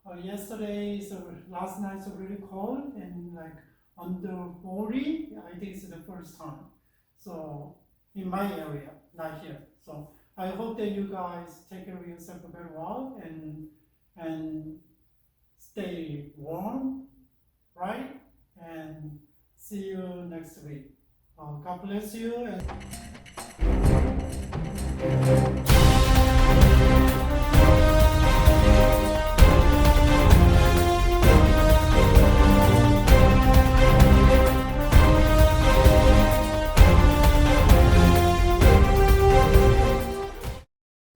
last night's really cold, and like under 40, I think it's the first time. So in my area, not here. So I hope that you guys take care of yourself very well, and stay warm, right? And see you next week. God bless you. And